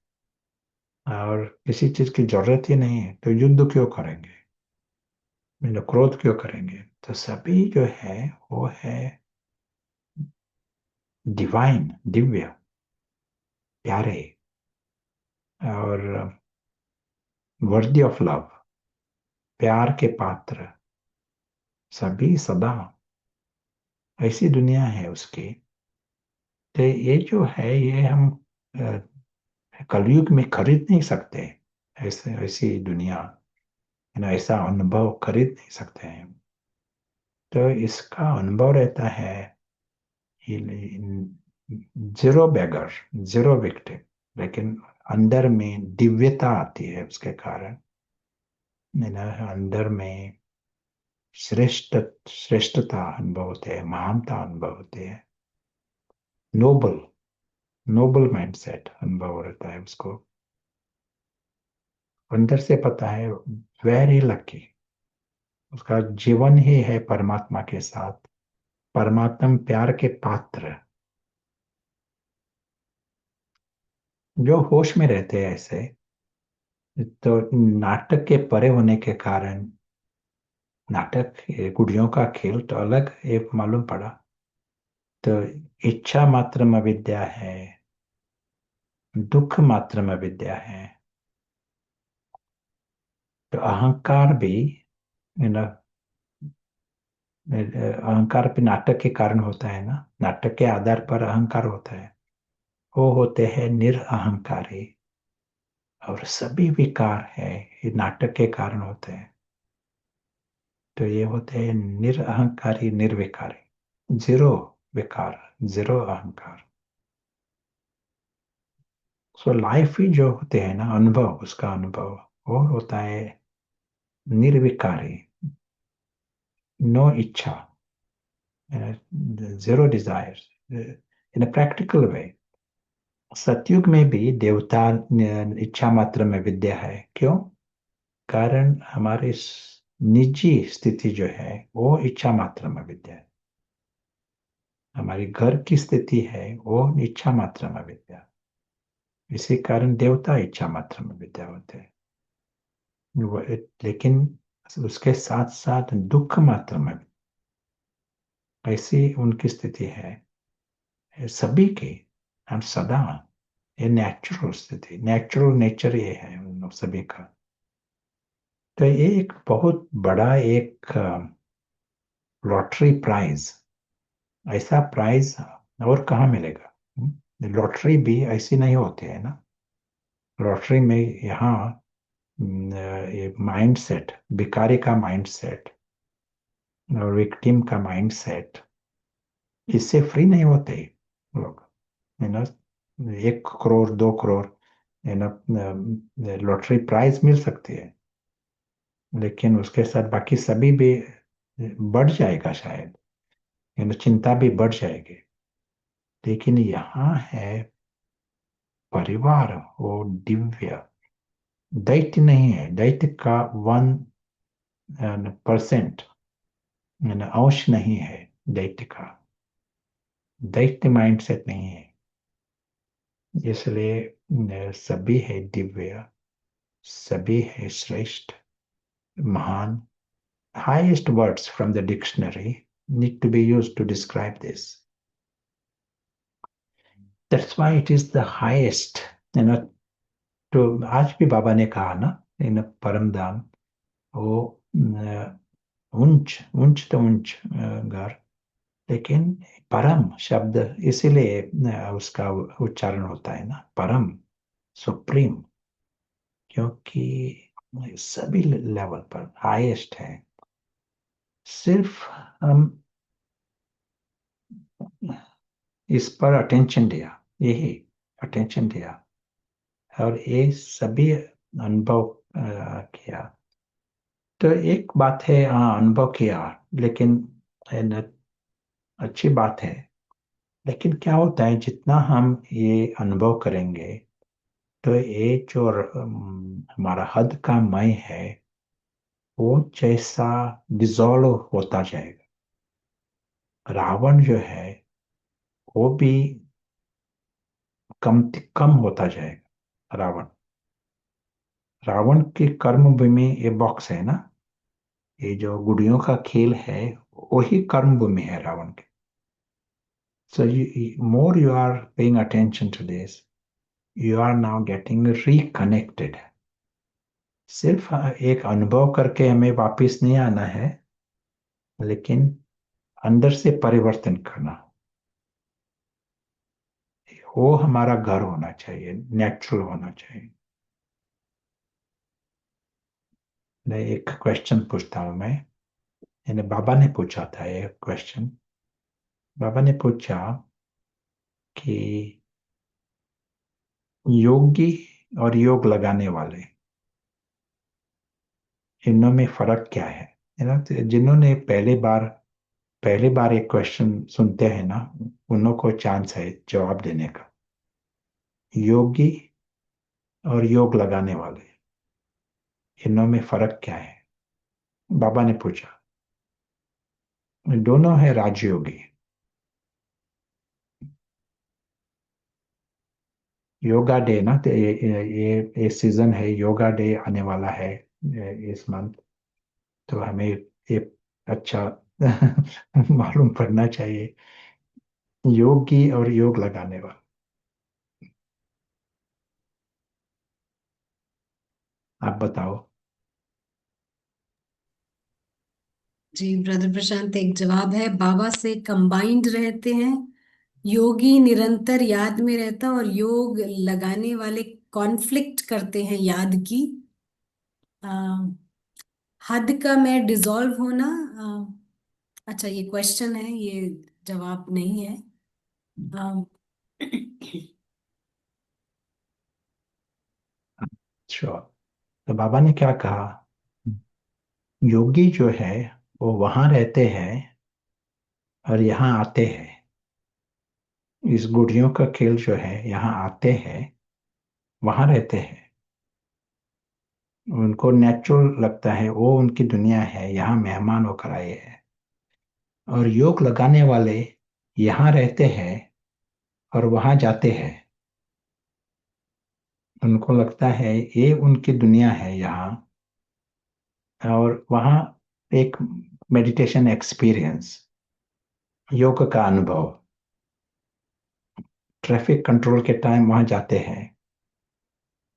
और किसी चीज की जरूरत ही नहीं है, तो युद्ध क्यों करेंगे, क्रोध क्यों करेंगे। तो सभी जो है वो है डिवाइन, दिव्य, प्यारे, और वर्दी ऑफ लव, प्यार के पात्र, सभी सदा, ऐसी दुनिया है उसकी। तो ये जो है ये हम कलयुग में खरीद नहीं सकते, ऐसे ऐसी दुनिया, ऐसा अनुभव खरीद नहीं सकते हैं। तो इसका अनुभव रहता है जीरो बेगर, जीरो विक्टिम, लेकिन अंदर में दिव्यता आती है उसके कारण, अंदर में श्रेष्ठता अनुभव होते हैं, महानता अनुभव होते हैं, नोबल, नोबल माइंडसेट अनुभव रहता है उसको। अंदर से पता है वेरी लकी, उसका जीवन ही है परमात्मा के साथ, परमात्म प्यार के पात्र, जो होश में रहते हैं ऐसे। तो नाटक के परे होने के कारण, नाटक ये गुड़ियों का खेल तो अलग एक मालूम पड़ा। तो इच्छा मात्र में विद्या है, दुख मात्र में विद्या है। तो अहंकार भी, अहंकार भी नाटक के कारण होता है ना, नाटक के आधार पर अहंकार होता है। वो होते हैं निरअहंकारी, और सभी विकार है ये नाटक के कारण होते हैं। तो ये होते हैं निरअहंकारी, निर्विकारी, जीरो विकार, जीरो अहंकार। सो लाइफ ही जो होते हैं ना, अनुभव, उसका अनुभव वो होता है निर्विकारी, नो इच्छा, zero desire, in a practical way. Satyug में भी देवता इच्छा मात्र में विद्या है, क्यों? कारण हमारी निजी स्थिति जो है वो इच्छा मात्र में विद्या है, हमारी घर की स्थिति है वो इच्छा मात्र में विद्या, इसी कारण देवता इच्छा मात्र में विद्या होते हैं। लेकिन उसके साथ साथ दुख मात्र में, ऐसी उनकी स्थिति है सभी की, हम सदा, ये नेचुरल स्थिति, नेचुरल नेचर ये है उन लोग सभी का। तो ये एक बहुत बड़ा एक लॉटरी प्राइज, ऐसा प्राइज और कहाँ मिलेगा। लॉटरी भी ऐसी नहीं होती है ना। लॉटरी में यहाँ ये माइंड सेट, भिखारी का माइंड सेट और विक्टिम का माइंड सेट, इससे फ्री नहीं होते लोग, है ना। 1 करोड़ 2 करोड़, है ना, लॉटरी प्राइज मिल सकती है, लेकिन उसके साथ बाकी सभी भी बढ़ जाएगा शायद, है ना, चिंता भी बढ़ जाएगी। लेकिन यहाँ है परिवार, वो दिव्य, दैत्य नहीं है, दैत्य का 1% अंश नहीं है दैत्य का, दैत्य माइंडसेट नहीं है। इसलिए सभी है दिव्य, सभी है श्रेष्ठ, महान। Highest words from the dictionary need to be used to describe this. That's why it is the highest, you know, तो आज भी बाबा ने कहा ना, परम धाम, वो ऊंच ऊंच तो ऊंच घर, लेकिन परम शब्द इसीलिए उसका उच्चारण होता है ना, परम, सुप्रीम, क्योंकि सभी लेवल पर हाईएस्ट है। सिर्फ हम इस पर अटेंशन दिया, यही अटेंशन दिया, और ये सभी अनुभव किया। तो एक बात है, हाँ अनुभव किया, लेकिन है न, अच्छी बात है, लेकिन क्या होता है, जितना हम ये अनुभव करेंगे, तो ये जो हमारा हद का मैं है, वो जैसा डिजॉल्व होता जाएगा। रावण जो है वो भी कम कम होता जाएगा। रावण रावण के कर्म भूमि ये बॉक्स है ना, ये जो गुड़ियों का खेल है, वही कर्म भूमि है रावण के। So more you are paying attention to this, you are now getting reconnected. सिर्फ एक अनुभव करके हमें वापस नहीं आना है, लेकिन अंदर से परिवर्तन करना, वो हमारा घर होना चाहिए, नेचुरल होना चाहिए। मैं एक क्वेश्चन पूछता हूँ मैं। यानी बाबा ने पूछा था ये क्वेश्चन। बाबा ने पूछा कि योगी और योग लगाने वाले, इनमें में फर्क क्या है ना। तो जिन्होंने पहली बार एक क्वेश्चन सुनते हैं ना, उन्हों को चांस है जवाब देने का। योगी और योग लगाने वाले, इनों में फर्क क्या है? बाबा ने पूछा। दोनों है राजयोगी। योगा डे ना, तो ये सीजन है, योगा डे आने वाला है इस मंथ। तो हमें ये अच्छा मालूम पड़ना चाहिए, योगी और योग लगाने वाला। आप बताओ। जी ब्रदर प्रशांत, एक जवाब है, बाबा से कंबाइंड रहते हैं। योगी निरंतर याद में रहता, और योग लगाने वाले कॉन्फ्लिक्ट करते हैं याद की। आ, हद का मैं डिसॉल्व होना। अच्छा, ये क्वेश्चन है, ये जवाब नहीं है। आ, श्योर। तो बाबा ने क्या कहा? योगी जो है वो वहां रहते हैं और यहाँ आते हैं। इस गुड़ियों का खेल जो है, यहाँ आते हैं, वहां रहते हैं। उनको नेचुरल लगता है, वो उनकी दुनिया है, यहाँ मेहमान होकर आए हैं। और योग लगाने वाले यहाँ रहते हैं और वहां जाते हैं। उनको लगता है ये उनकी दुनिया है यहाँ, और वहाँ एक मेडिटेशन एक्सपीरियंस, योग का अनुभव। ट्रैफिक कंट्रोल के टाइम वहां जाते हैं,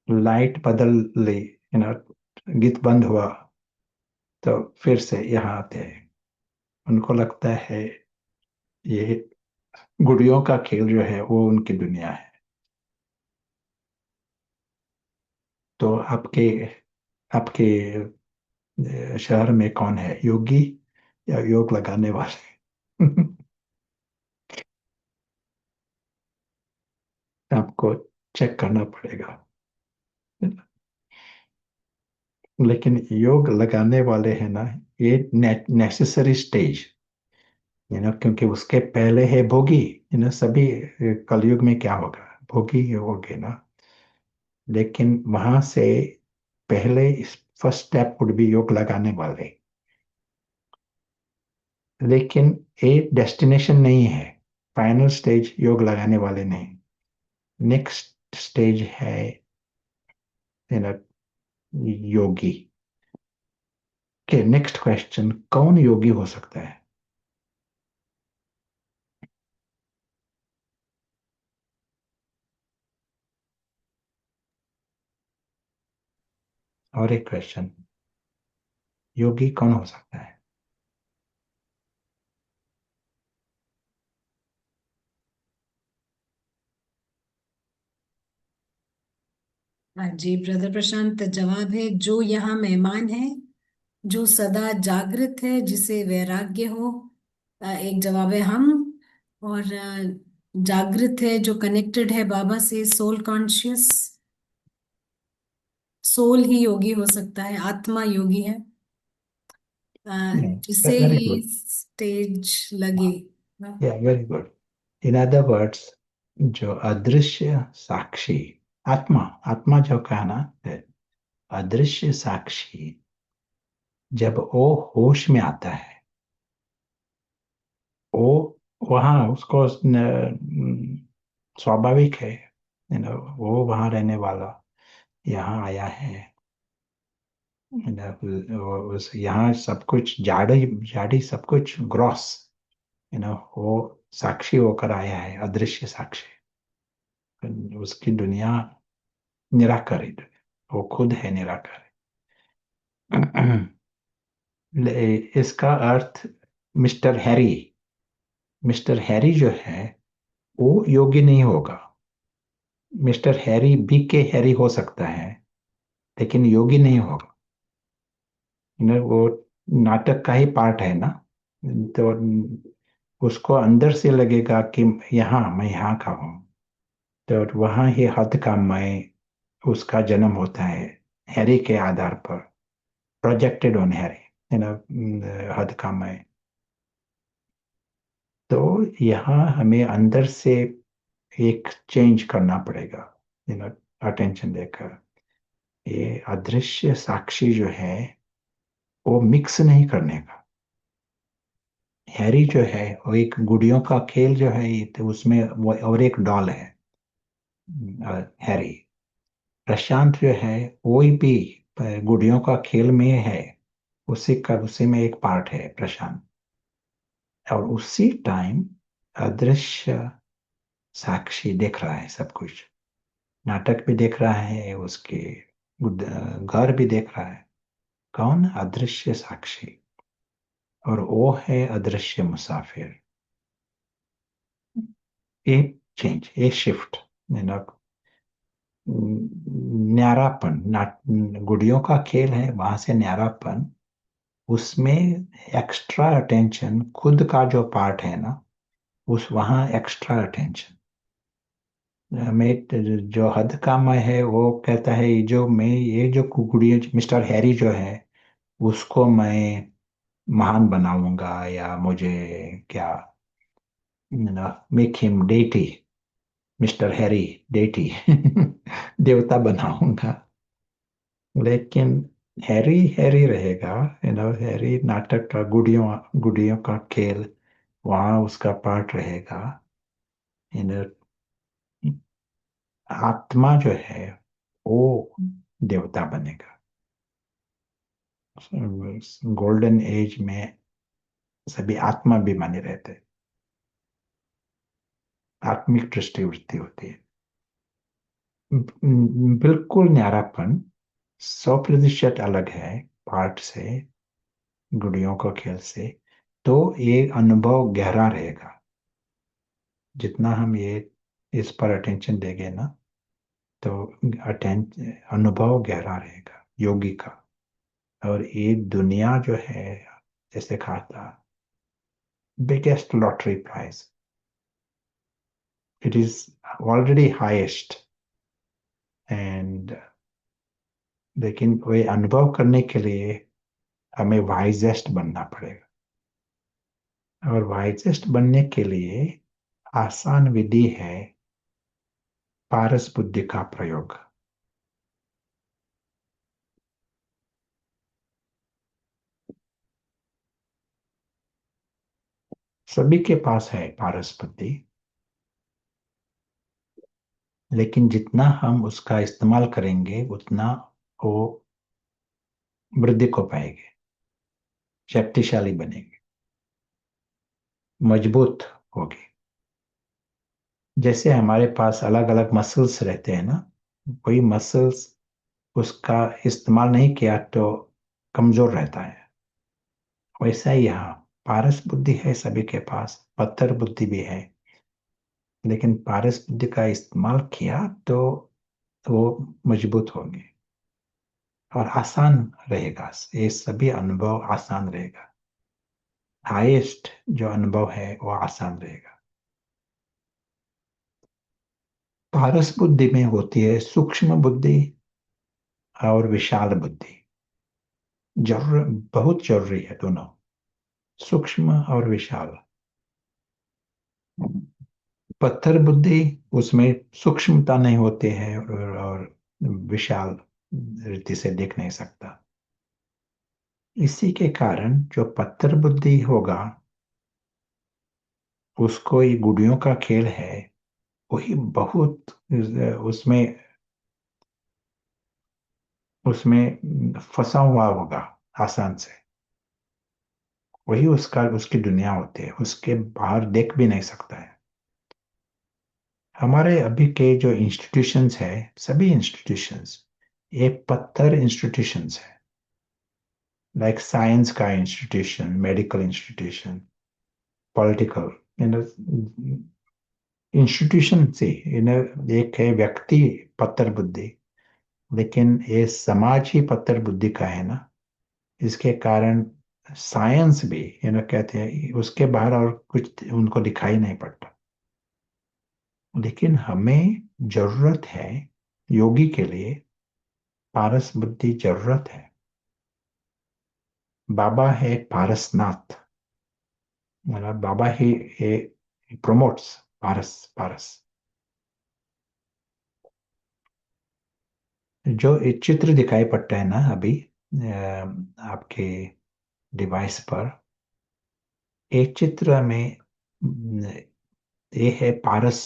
लाइट बदल ली, गीत बंद हुआ, तो फिर से यहाँ आते हैं। उनको लगता है ये गुड़ियों का खेल जो है वो उनकी दुनिया है। तो आपके आपके शहर में कौन है, योगी या योग लगाने वाले? आपको चेक करना पड़ेगा। लेकिन योग लगाने वाले हैं ना, ये नेसेसरी स्टेज, क्योंकि उसके पहले है भोगी। सभी कलयुग में क्या होगा, भोगी ही होगे ना। लेकिन वहां से पहले इस फर्स्ट स्टेप वुड बी योग लगाने वाले। लेकिन एक डेस्टिनेशन नहीं है, फाइनल स्टेज योग लगाने वाले नहीं। नेक्स्ट स्टेज है यू नो योगी। के नेक्स्ट क्वेश्चन, कौन योगी हो सकता है? और एक क्वेश्चन, योगी कौन हो सकता है? हाँ जी ब्रदर प्रशांत, जवाब है, जो यहाँ मेहमान है, जो सदा जागृत है, जिसे वैराग्य हो। एक जवाब है हम। और जागृत है, जो कनेक्टेड है बाबा से, सोल कॉन्शियस। सोल ही योगी हो सकता है, आत्मा योगी है। अ, जिसे वेरी ही गुड। स्टेज लगे। या very good. In other words, जो अदृश्य साक्षी, आत्मा, आत्मा जो कहना है, अदृश्य साक्षी जब वो होश में आता है, वो वहाँ उसको स्वाभाविक है, वो वहाँ रहने वाला यहाँ आया है, उस यहाँ सब कुछ जाड़ी जाड़ी सब कुछ ग्रॉस, वो साक्षी होकर आया है, अदृश्य साक्षी। उसकी दुनिया निराकारी, वो खुद है निराकारी। इसका अर्थ, मिस्टर हैरी, मिस्टर हैरी जो है वो योगी नहीं होगा। मिस्टर हैरी बी के हैरी हो सकता है, लेकिन योगी नहीं होगा। वो नाटक का ही पार्ट है ना, तो उसको अंदर से लगेगा कि यहाँ मैं यहाँ का हूँ, तो वहाँ ही हद का मैं, उसका जन्म होता है हैरी के आधार पर, प्रोजेक्टेड ऑन हैरी, हद का मैं। तो यहाँ हमें अंदर से एक चेंज करना पड़ेगा, अटेंशन देकर। ये अदृश्य साक्षी जो है वो मिक्स नहीं करने का। हैरी जो है वो एक गुड़ियों का खेल जो है, ये तो उसमें वो और एक डॉल है, हैरी। प्रशांत जो है वो भी गुड़ियों का खेल में है, उसी में एक पार्ट है प्रशांत। और उसी टाइम अदृश्य साक्षी देख रहा है सब कुछ, नाटक भी देख रहा है, उसके घर भी देख रहा है। कौन? अदृश्य साक्षी। और वो है अदृश्य मुसाफिर। एक चेंज, एक शिफ्ट, न्यारापन, गुड़ियों का खेल है, वहां से न्यारापन, उसमें एक्स्ट्रा अटेंशन, खुद का जो पार्ट है ना, उस वहाँ एक्स्ट्रा अटेंशन। मैं जो हद का मैं है वो कहता है, ये जो गुड़िया, मिस्टर हैरी जो है उसको मैं महान बनाऊंगा, या मुझे क्या, make him deity, mister Harry deity, देवता बनाऊंगा। लेकिन हैरी हैरी रहेगा, हैरी नाटक का, गुड़ियों गुड़ियों का खेल, वहाँ उसका पार्ट रहेगा। यू आत्मा जो है वो देवता बनेगा। गोल्डन एज में सभी आत्मा भी माने रहते हैं, आत्मिक दृष्टिवृत्ति होती है। बिल्कुल न्यारापन 100% अलग है पार्ट से, गुड़ियों को खेल से। तो ये अनुभव गहरा रहेगा, जितना हम ये इस पर अटेंशन देंगे ना, तो अनुभव गहरा रहेगा योगी का। और ये दुनिया जो है, जैसे कहा था, biggest lottery prize, it is already highest. And लेकिन वे अनुभव करने के लिए हमें वाइजेस्ट बनना पड़ेगा। और वाइजेस्ट बनने के लिए आसान विधि है पारस बुद्धि का प्रयोग। सभी के पास है पारस बुद्धि, लेकिन जितना हम उसका इस्तेमाल करेंगे उतना वो वृद्धि को पाएंगे, शक्तिशाली बनेंगे, मजबूत होगी। जैसे हमारे पास अलग अलग मसल्स रहते हैं ना, कोई मसल्स उसका इस्तेमाल नहीं किया तो कमजोर रहता है। वैसा ही यहाँ पारस बुद्धि है सभी के पास, पत्थर बुद्धि भी है, लेकिन पारस बुद्धि का इस्तेमाल किया तो वो मजबूत होंगे और आसान रहेगा। ये सभी अनुभव आसान रहेगा, हाईएस्ट जो अनुभव है वो आसान रहेगा। पारस बुद्धि में होती है सूक्ष्म बुद्धि और विशाल बुद्धि। जरूर, बहुत जरूरी है दोनों, सूक्ष्म और विशाल। पत्थर बुद्धि, उसमें सूक्ष्मता नहीं होती है, और विशाल रीति से देख नहीं सकता। इसी के कारण जो पत्थर बुद्धि होगा, उसको ये गुड़ियों का खेल है, वही बहुत उसमें उसमें फंसा हुआ होगा आसान से। वही उसका उसकी दुनिया होती है, उसके बाहर देख भी नहीं सकता है। हमारे अभी के जो इंस्टीट्यूशंस है, सभी इंस्टीट्यूशंस ये पत्थर इंस्टीट्यूशंस है। लाइक साइंस का institution, medical institution, political, institution से एक है व्यक्ति पत्थर बुद्धि, लेकिन ये समाज ही पत्थर बुद्धि का है ना। इसके कारण साइंस भी कहते हैं उसके बाहर और कुछ उनको दिखाई नहीं पड़ता। लेकिन हमें जरूरत है, योगी के लिए पारस बुद्धि जरूरत है। बाबा है पारसनाथ, मतलब बाबा ही ये प्रमोट्स पारस पारस। जो एक चित्र दिखाई पड़ता है ना अभी आपके डिवाइस पर, एक चित्र में ये है पारस,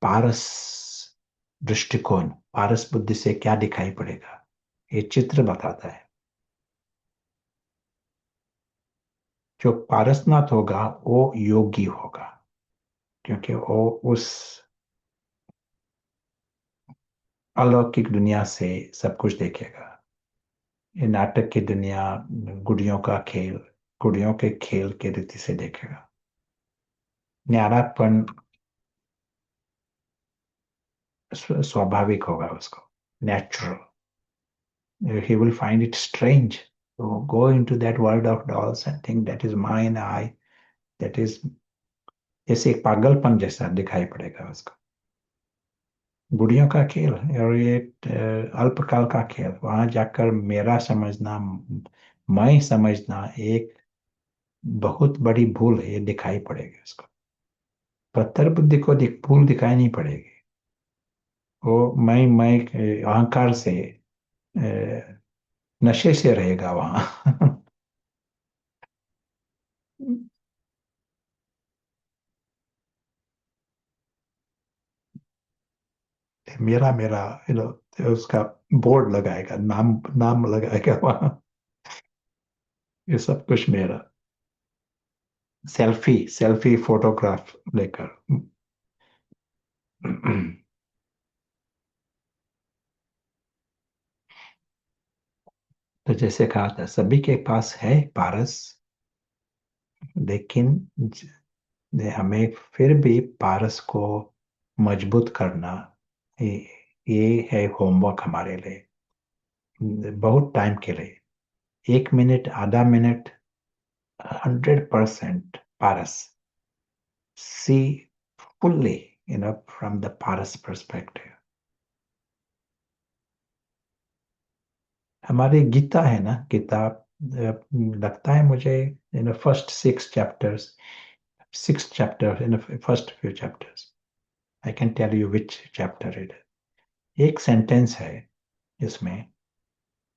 पारस दृष्टिकोण, पारस बुद्धि से क्या दिखाई पड़ेगा, ये चित्र बताता है। जो पारसनाथ होगा वो योगी होगा, क्योंकि वो उस अलौकिक दुनिया से सब कुछ देखेगा। ये नाटक की दुनिया, गुड़ियों का खेल, गुड़ियों के खेल के रीति से देखेगा। न्यारापन स्वाभाविक होगा उसको, natural. He will find it strange to go into that world of dolls and think that is mine, I, that is, जैसे एक पागलपन जैसा दिखाई पड़ेगा उसको। गुड़ियों का खेल और ये अल्पकाल का खेल, वहां जाकर मेरा समझना, मैं समझना एक बहुत बड़ी भूल है, ये दिखाई पड़ेगी उसको। पत्थर बुद्धि को भूल दिखाई नहीं पड़ेगी। वो मैं अहंकार से अ, नशे से रहेगा वहां। मेरा मेरा उसका बोर्ड लगाएगा, नाम नाम लगाएगा वहां। ये सब कुछ मेरा, सेल्फी सेल्फी फोटोग्राफ लेकर। तो जैसे कहा था, सभी के पास है पारस, लेकिन हमें फिर भी पारस को मजबूत करना, ये ये है होमवर्क हमारे लिए, बहुत टाइम के लिए। 1 मिनट, आधा minute, 100% Paras, see fully, from the Paras perspective. हमारी गीता है ना, गीता लगता है मुझे, first 6 chapters, 6 chapter, first few chapters, I can tell you which chapter it is. एक सेंटेंस है इसमें,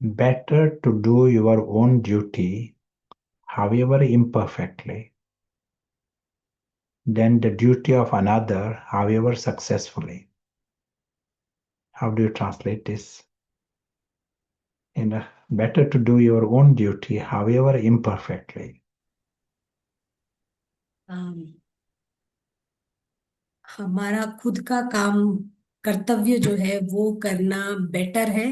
better to do your own duty however imperfectly than the duty of another however successfully. How do you translate this? Better to do your own duty however imperfectly. हमारा खुद का काम, कर्तव्य जो है वो करना बेटर है,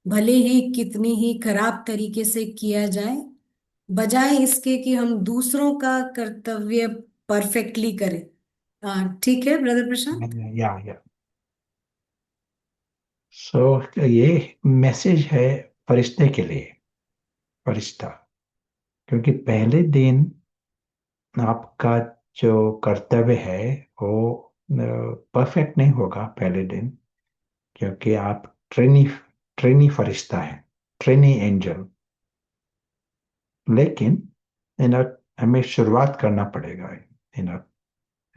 भले ही कितनी ही खराब तरीके से किया जाए, बजाय इसके कि हम दूसरों का कर्तव्य परफेक्टली करें। ठीक है ब्रदर प्रशांत। या सो ये मैसेज है फरिश्ते के लिए, फरिश्ता, क्योंकि पहले दिन आपका जो कर्तव्य है वो परफेक्ट नहीं होगा पहले दिन, क्योंकि आप ट्रेनी ट्रेनी फरिश्ता है, ट्रेनी एंजल। लेकिन हमें शुरुआत करना पड़ेगा,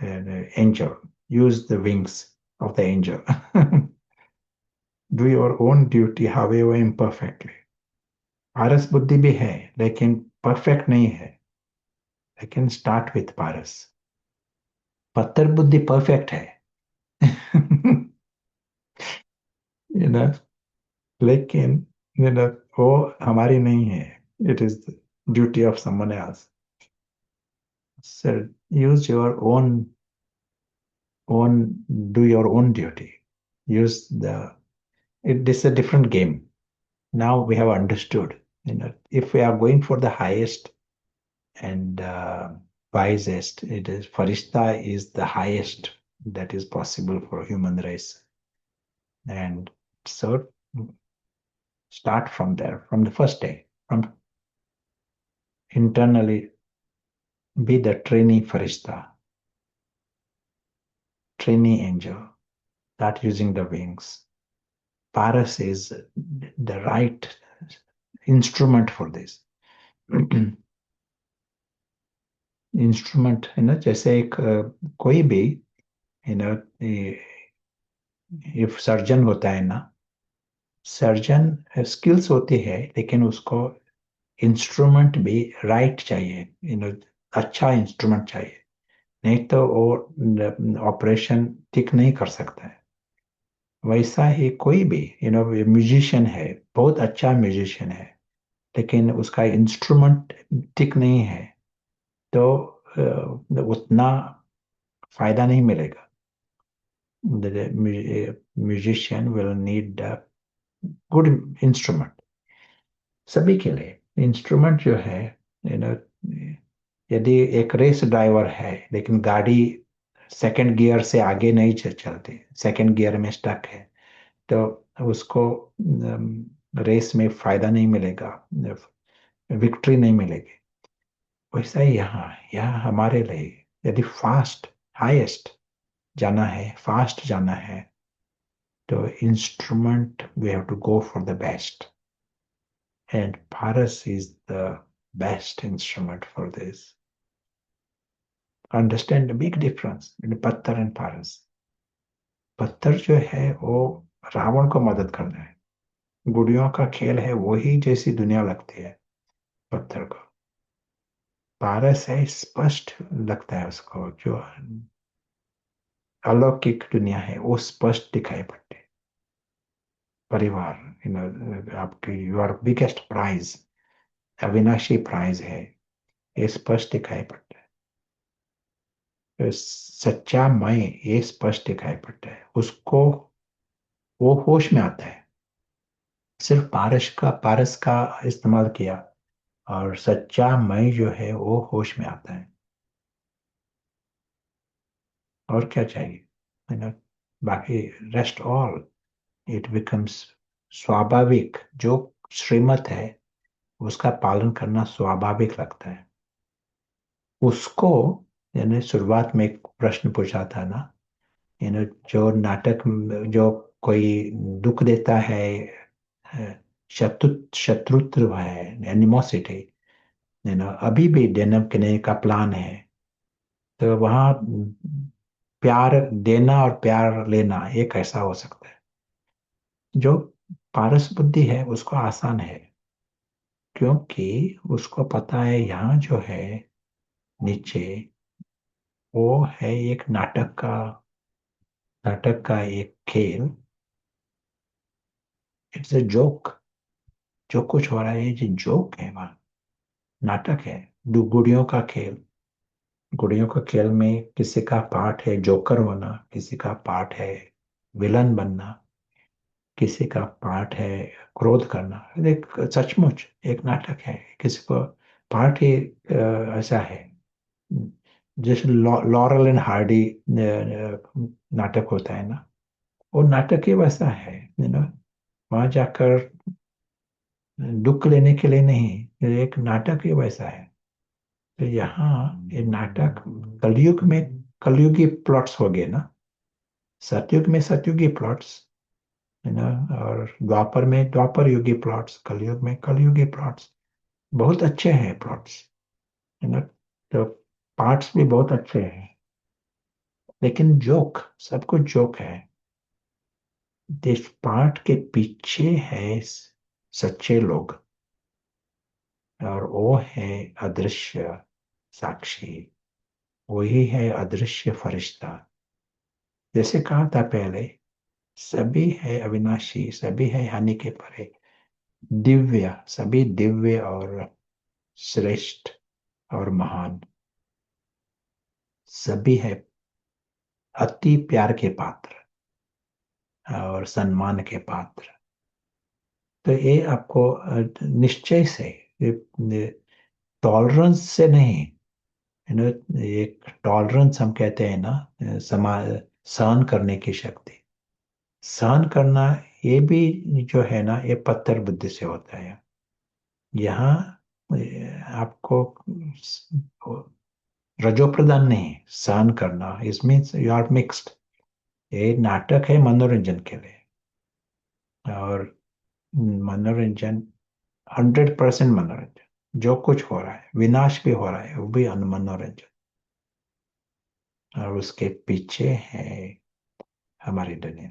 angel. Use the wings of the angel. Do your own duty, however imperfectly. पारस बुद्धि भी है लेकिन परफेक्ट नहीं है, लेकिन स्टार्ट विथ पारस. पत्थर बुद्धि परफेक्ट है. you know, लेकिन वो हमारी नहीं है. It is duty of someone else. So use your own do your own duty. Use it is a different game. Now we have understood, if we are going for the highest and wisest, it is farishta is the highest that is possible for human race. And so start from there, from the first day, from internally be the trainee farishta, trainee angel. Start using the wings. Paras is the right instrument for this. Instrument है ना, जैसे एक कोई भी है ना, if surgeon होता है ना, सर्जन स्किल्स होती है लेकिन उसको इंस्ट्रूमेंट भी राइट चाहिए, अच्छा इंस्ट्रूमेंट चाहिए, नहीं तो वो ऑपरेशन ठीक नहीं कर सकता है. वैसा ही कोई भी म्यूजिशियन है, बहुत अच्छा म्यूजिशियन है, लेकिन उसका इंस्ट्रूमेंट ठीक नहीं है तो उतना फायदा नहीं मिलेगा. The musician will need a good instrument. सभी के लिए इंस्ट्रूमेंट जो है, यू नो यदि एक रेस ड्राइवर है लेकिन गाड़ी सेकंड गियर से आगे नहीं चलती, सेकंड गियर में स्टक है, तो उसको रेस में फायदा नहीं मिलेगा, विक्ट्री नहीं मिलेगी. वैसा ही यहाँ हमारे लिए यदि फास्ट हाईएस्ट जाना है, फास्ट जाना है, तो instrument we have to go for the best, and Paras is the best instrument for this. Understand the big difference in patthar and पारस. पत्थर जो है वो रावण को मदद करना है, गुड़ियों का खेल है, वही जैसी दुनिया लगती है पत्थर को. पारस है स्पष्ट लगता है उसको, जो अलौकिक दुनिया है वो स्पष्ट दिखाई पड़ती है. परिवार, आपकी योर बिगेस्ट प्राइज, अविनाशी प्राइज है, ये स्पष्ट दिखाई पड़ता है. तो सच्चा मैं ये स्पष्ट दिखाई पड़ता है, उसको वो होश में आता है. सिर्फ पारस का इस्तेमाल किया और सच्चा मैं जो है वो होश में आता है. और क्या चाहिए, बाकी रेस्ट ऑल इट बिकम्स स्वाभाविक. जो श्रीमत है उसका पालन करना स्वाभाविक लगता है उसको. यानी शुरुआत में एक प्रश्न पूछा था ना, जो नाटक जो कोई दुख देता है, शत्रुत्व है, एनिमोसिटी, अभी भी देने का प्लान है, तो वहां प्यार देना और प्यार लेना ये कैसा हो सकता है. जो पारस बुद्धि है उसको आसान है, क्योंकि उसको पता है यहाँ जो है नीचे वो है एक नाटक का एक खेल. It's a joke. जो कुछ हो रहा है ये जोक है, वहां नाटक है. गुड़ियों का खेल, गुड़ियों का खेल में किसी का पार्ट है जोकर होना, किसी का पार्ट है विलन बनना, किसी का पार्ट है क्रोध करना. एक सचमुच एक नाटक है, किसी को पार्ट ही ऐसा है. जैसे लॉरेल एंड हार्डी नाटक होता है ना, वो नाटक ही वैसा है. वहां जाकर दुख लेने के लिए नहीं, ये एक नाटक ही वैसा है. तो यहाँ ये नाटक कलयुग में कलयुगी प्लॉट्स हो गए ना, सतयुग में सतयुगी प्लॉट्स है ना, और द्वापर में द्वापर युगी प्लॉट्स, कलयुग में कलयुगी प्लॉट्स. बहुत अच्छे हैं प्लॉट्स, है ना. तो पार्ट्स भी बहुत अच्छे हैं. लेकिन जोक, सब कुछ जोक है। इस पाठ के पीछे है सच्चे लोग, और वो है अदृश्य साक्षी, वही है अदृश्य फरिश्ता। जैसे कहा था पहले, सभी है अविनाशी, सभी है हानि के परे, दिव्य, सभी दिव्य और श्रेष्ठ और महान, सभी है अति प्यार के पात्र और सम्मान के पात्र। तो ये आपको निश्चय से, टॉलरेंस से नहीं, एक टॉलरेंस हम कहते हैं ना, समा सहन करने की शक्ति, सहन करना, ये भी जो है ना, ये पत्थर बुद्धि से होता है। यहाँ आपको रजो प्रदान नहीं, सहन करना, इसमें यू आर मिक्स्ड। ये नाटक है मनोरंजन के लिए, और मनोरंजन 100% मनोरंजन, जो कुछ हो रहा है, विनाश भी हो रहा है, वो भी मनोरंजन, और उसके पीछे है हमारी दुनिया।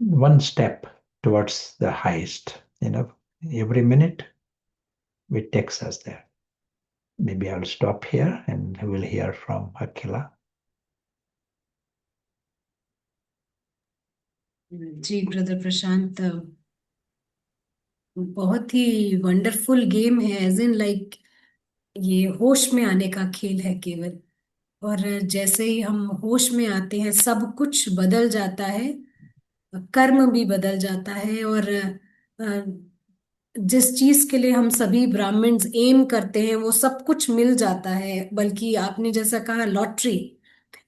One step towards the highest, every minute it takes us there. Maybe I'll stop here and we'll hear from Akila. जी ब्रदर प्रशांत, बहुत ही वंडरफुल गेम है, एज इन लाइक ये होश में आने का खेल है केवल। और जैसे ही हम होश में आते हैं सब कुछ बदल जाता है, कर्म भी बदल जाता है, और जिस चीज के लिए हम सभी ब्राह्मण्स एम करते हैं वो सब कुछ मिल जाता है। बल्कि आपने जैसा कहा lottery,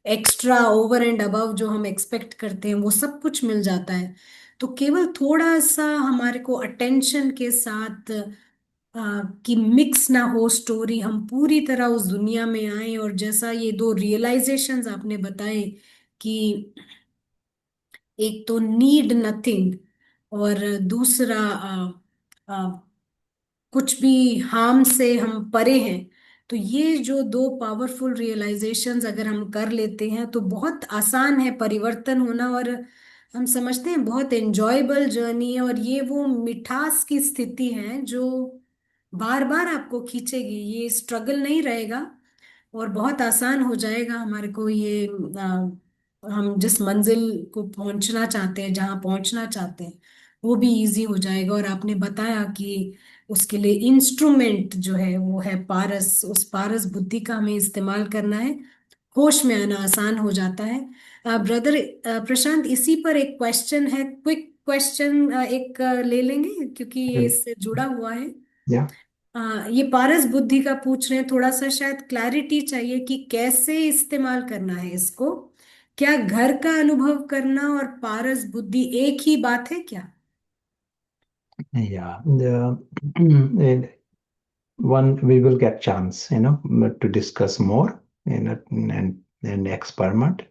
extra over and above जो हम एक्सपेक्ट करते हैं वो सब कुछ मिल जाता है। तो केवल थोड़ा सा हमारे को अटेंशन के साथ कि मिक्स ना हो स्टोरी, हम पूरी तरह उस दुनिया में आए। और जैसा ये दो रियलाइजेशंस आपने बताए कि एक तो नीड नथिंग, और दूसरा कुछ भी हार्म से हम परे हैं। तो ये जो दो पावरफुल रियलाइजेशंस अगर हम कर लेते हैं तो बहुत आसान है परिवर्तन होना। और हम समझते हैं बहुत एंजॉयबल जर्नी है, और ये वो मिठास की स्थिति है जो बार बार आपको खींचेगी। ये स्ट्रगल नहीं रहेगा, और बहुत आसान हो जाएगा हमारे को ये हम जिस मंजिल को पहुंचना चाहते हैं, जहां पहुंचना चाहते हैं, वो भी इजी हो जाएगा। और आपने बताया कि उसके लिए इंस्ट्रूमेंट जो है वो है पारस, उस पारस बुद्धि का हमें इस्तेमाल करना है, होश में आना आसान हो जाता है। ब्रदर प्रशांत, इसी पर एक क्वेश्चन है, क्विक क्वेश्चन एक ले लेंगे क्योंकि ये इससे जुड़ा हुआ है। Yeah. ये पारस बुद्धि का पूछ रहे हैं, थोड़ा सा शायद क्लैरिटी चाहिए कि कैसे इस्तेमाल करना है इसको। क्या घर का अनुभव करना और पारस बुद्धि एक ही बात है क्या? Yeah. One, we will get chance, to discuss more and experiment.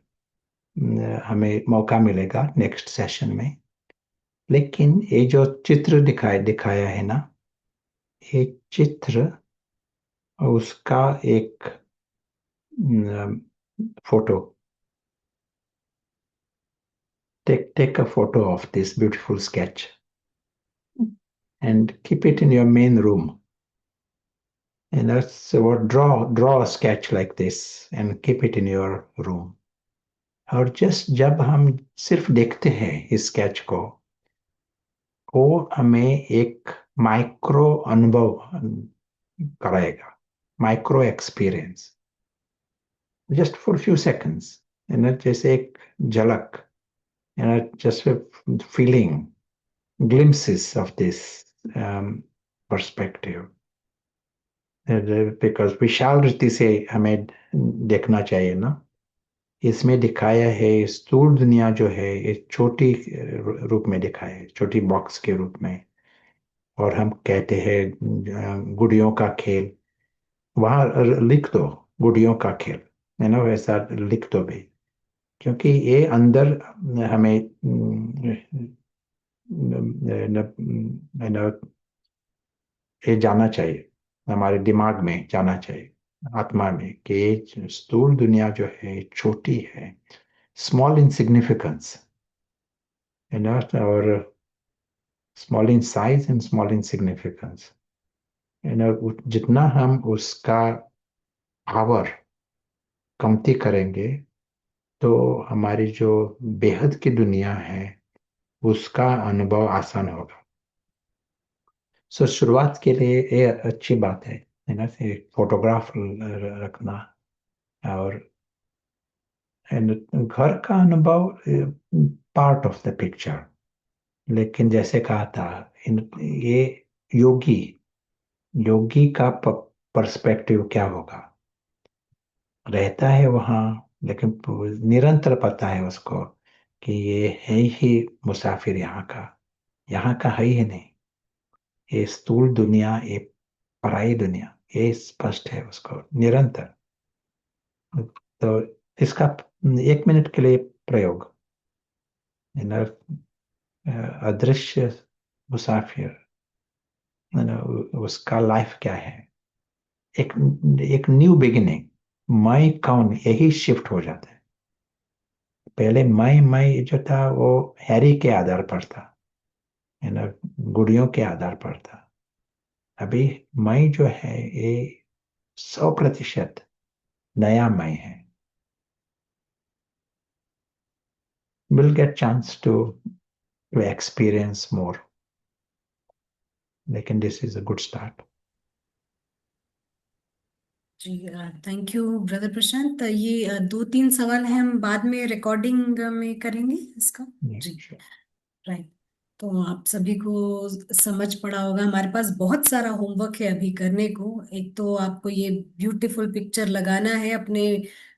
हमें मौका मिलेगा नेक्स्ट सेशन में। लेकिन ये जो चित्र दिखाया है ना, ये चित्र, उसका एक photo, take a photo of this beautiful sketch and keep it in your main room. And that's what, draw a sketch like this and keep it in your room. और जस्ट जब हम सिर्फ देखते हैं इस स्केच को, वो हमें एक माइक्रो अनुभव कराएगा, micro experience, just for few seconds, जैसे एक झलक, just feeling glimpses of this perspective. Because विशाल रीति से हमें देखना चाहिए ना। इसमें दिखाया है स्थूल दुनिया जो है एक छोटी रूप में दिखाया है, छोटी बॉक्स के रूप में। और हम कहते हैं गुड़ियों का खेल, वहां लिख दो गुड़ियों का खेल, है ना, वैसा लिख दो भी, क्योंकि ये अंदर हमें ये जाना चाहिए। हमारे दिमाग में जाना चाहिए, आत्मा में, कि ये स्थूल दुनिया जो है छोटी है, स्मॉल इन सिग्निफिकेंस, है ना, और small in size and small in significance, है ना। जितना हम उसका पावर कमती करेंगे, तो हमारी जो बेहद की दुनिया है उसका अनुभव आसान होगा। सो शुरुआत के लिए ये अच्छी बात है ना, एक फोटोग्राफ रखना, और and घर का अनुभव पार्ट ऑफ द पिक्चर। लेकिन जैसे कहा था, ये योगी योगी का पर्सपेक्टिव क्या होगा, रहता है वहाँ, लेकिन निरंतर पता है उसको कि ये है ही मुसाफिर यहाँ का है ही नहीं, ये स्थूल दुनिया, ये पराई दुनिया, ये स्पष्ट है उसको निरंतर। तो इसका 1 मिनट के लिए प्रयोग, है ना, अदृश्य मुसाफिर, है ना, उसका लाइफ क्या है, एक एक न्यू बिगिनिंग। मैं कौन, यही शिफ्ट हो जाता है। पहले मैं जो था वो हैरी के आधार पर था, है ना, गुड़ियों के आधार पर था। अभी मैं जो है ये 100% नया मैं है। Will get chance to experience more, लेकिन this is a good start. जी, थैंक यू ब्रदर प्रशांत। ये दो तीन सवाल हैं, हम बाद में रिकॉर्डिंग में करेंगे इसका। जी, राइट। तो आप सभी को समझ पड़ा होगा, हमारे पास बहुत सारा होमवर्क है अभी करने को। एक तो आपको ये ब्यूटीफुल पिक्चर लगाना है अपने,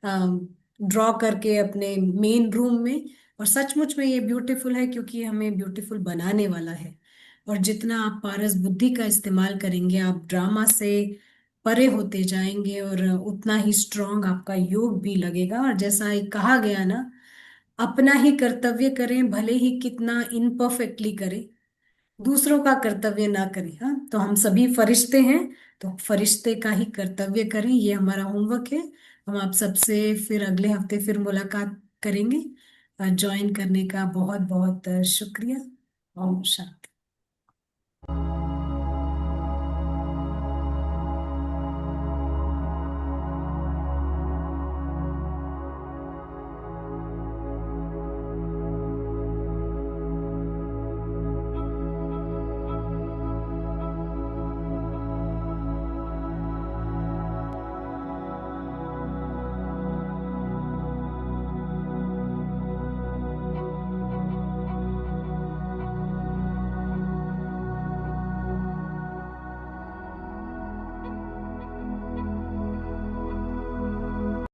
ड्रॉ करके अपने मेन रूम में। और सचमुच में ये ब्यूटीफुल है क्योंकि हमें ब्यूटीफुल बनाने वाला है। और जितना आप पारस बुद्धि का इस्तेमाल करेंगे, आप ड्रामा से परे होते जाएंगे, और उतना ही स्ट्रांग आपका योग भी लगेगा। और जैसा एक कहा गया ना, अपना ही कर्तव्य करें, भले ही कितना इनपरफेक्टली करें, दूसरों का कर्तव्य ना करें। हाँ, तो हम सभी फरिश्ते हैं, तो फरिश्ते का ही कर्तव्य करें, ये हमारा होमवर्क है। हम आप सबसे फिर अगले हफ्ते फिर मुलाकात करेंगे। ज्वाइन करने का बहुत बहुत शुक्रिया। ओम शांति।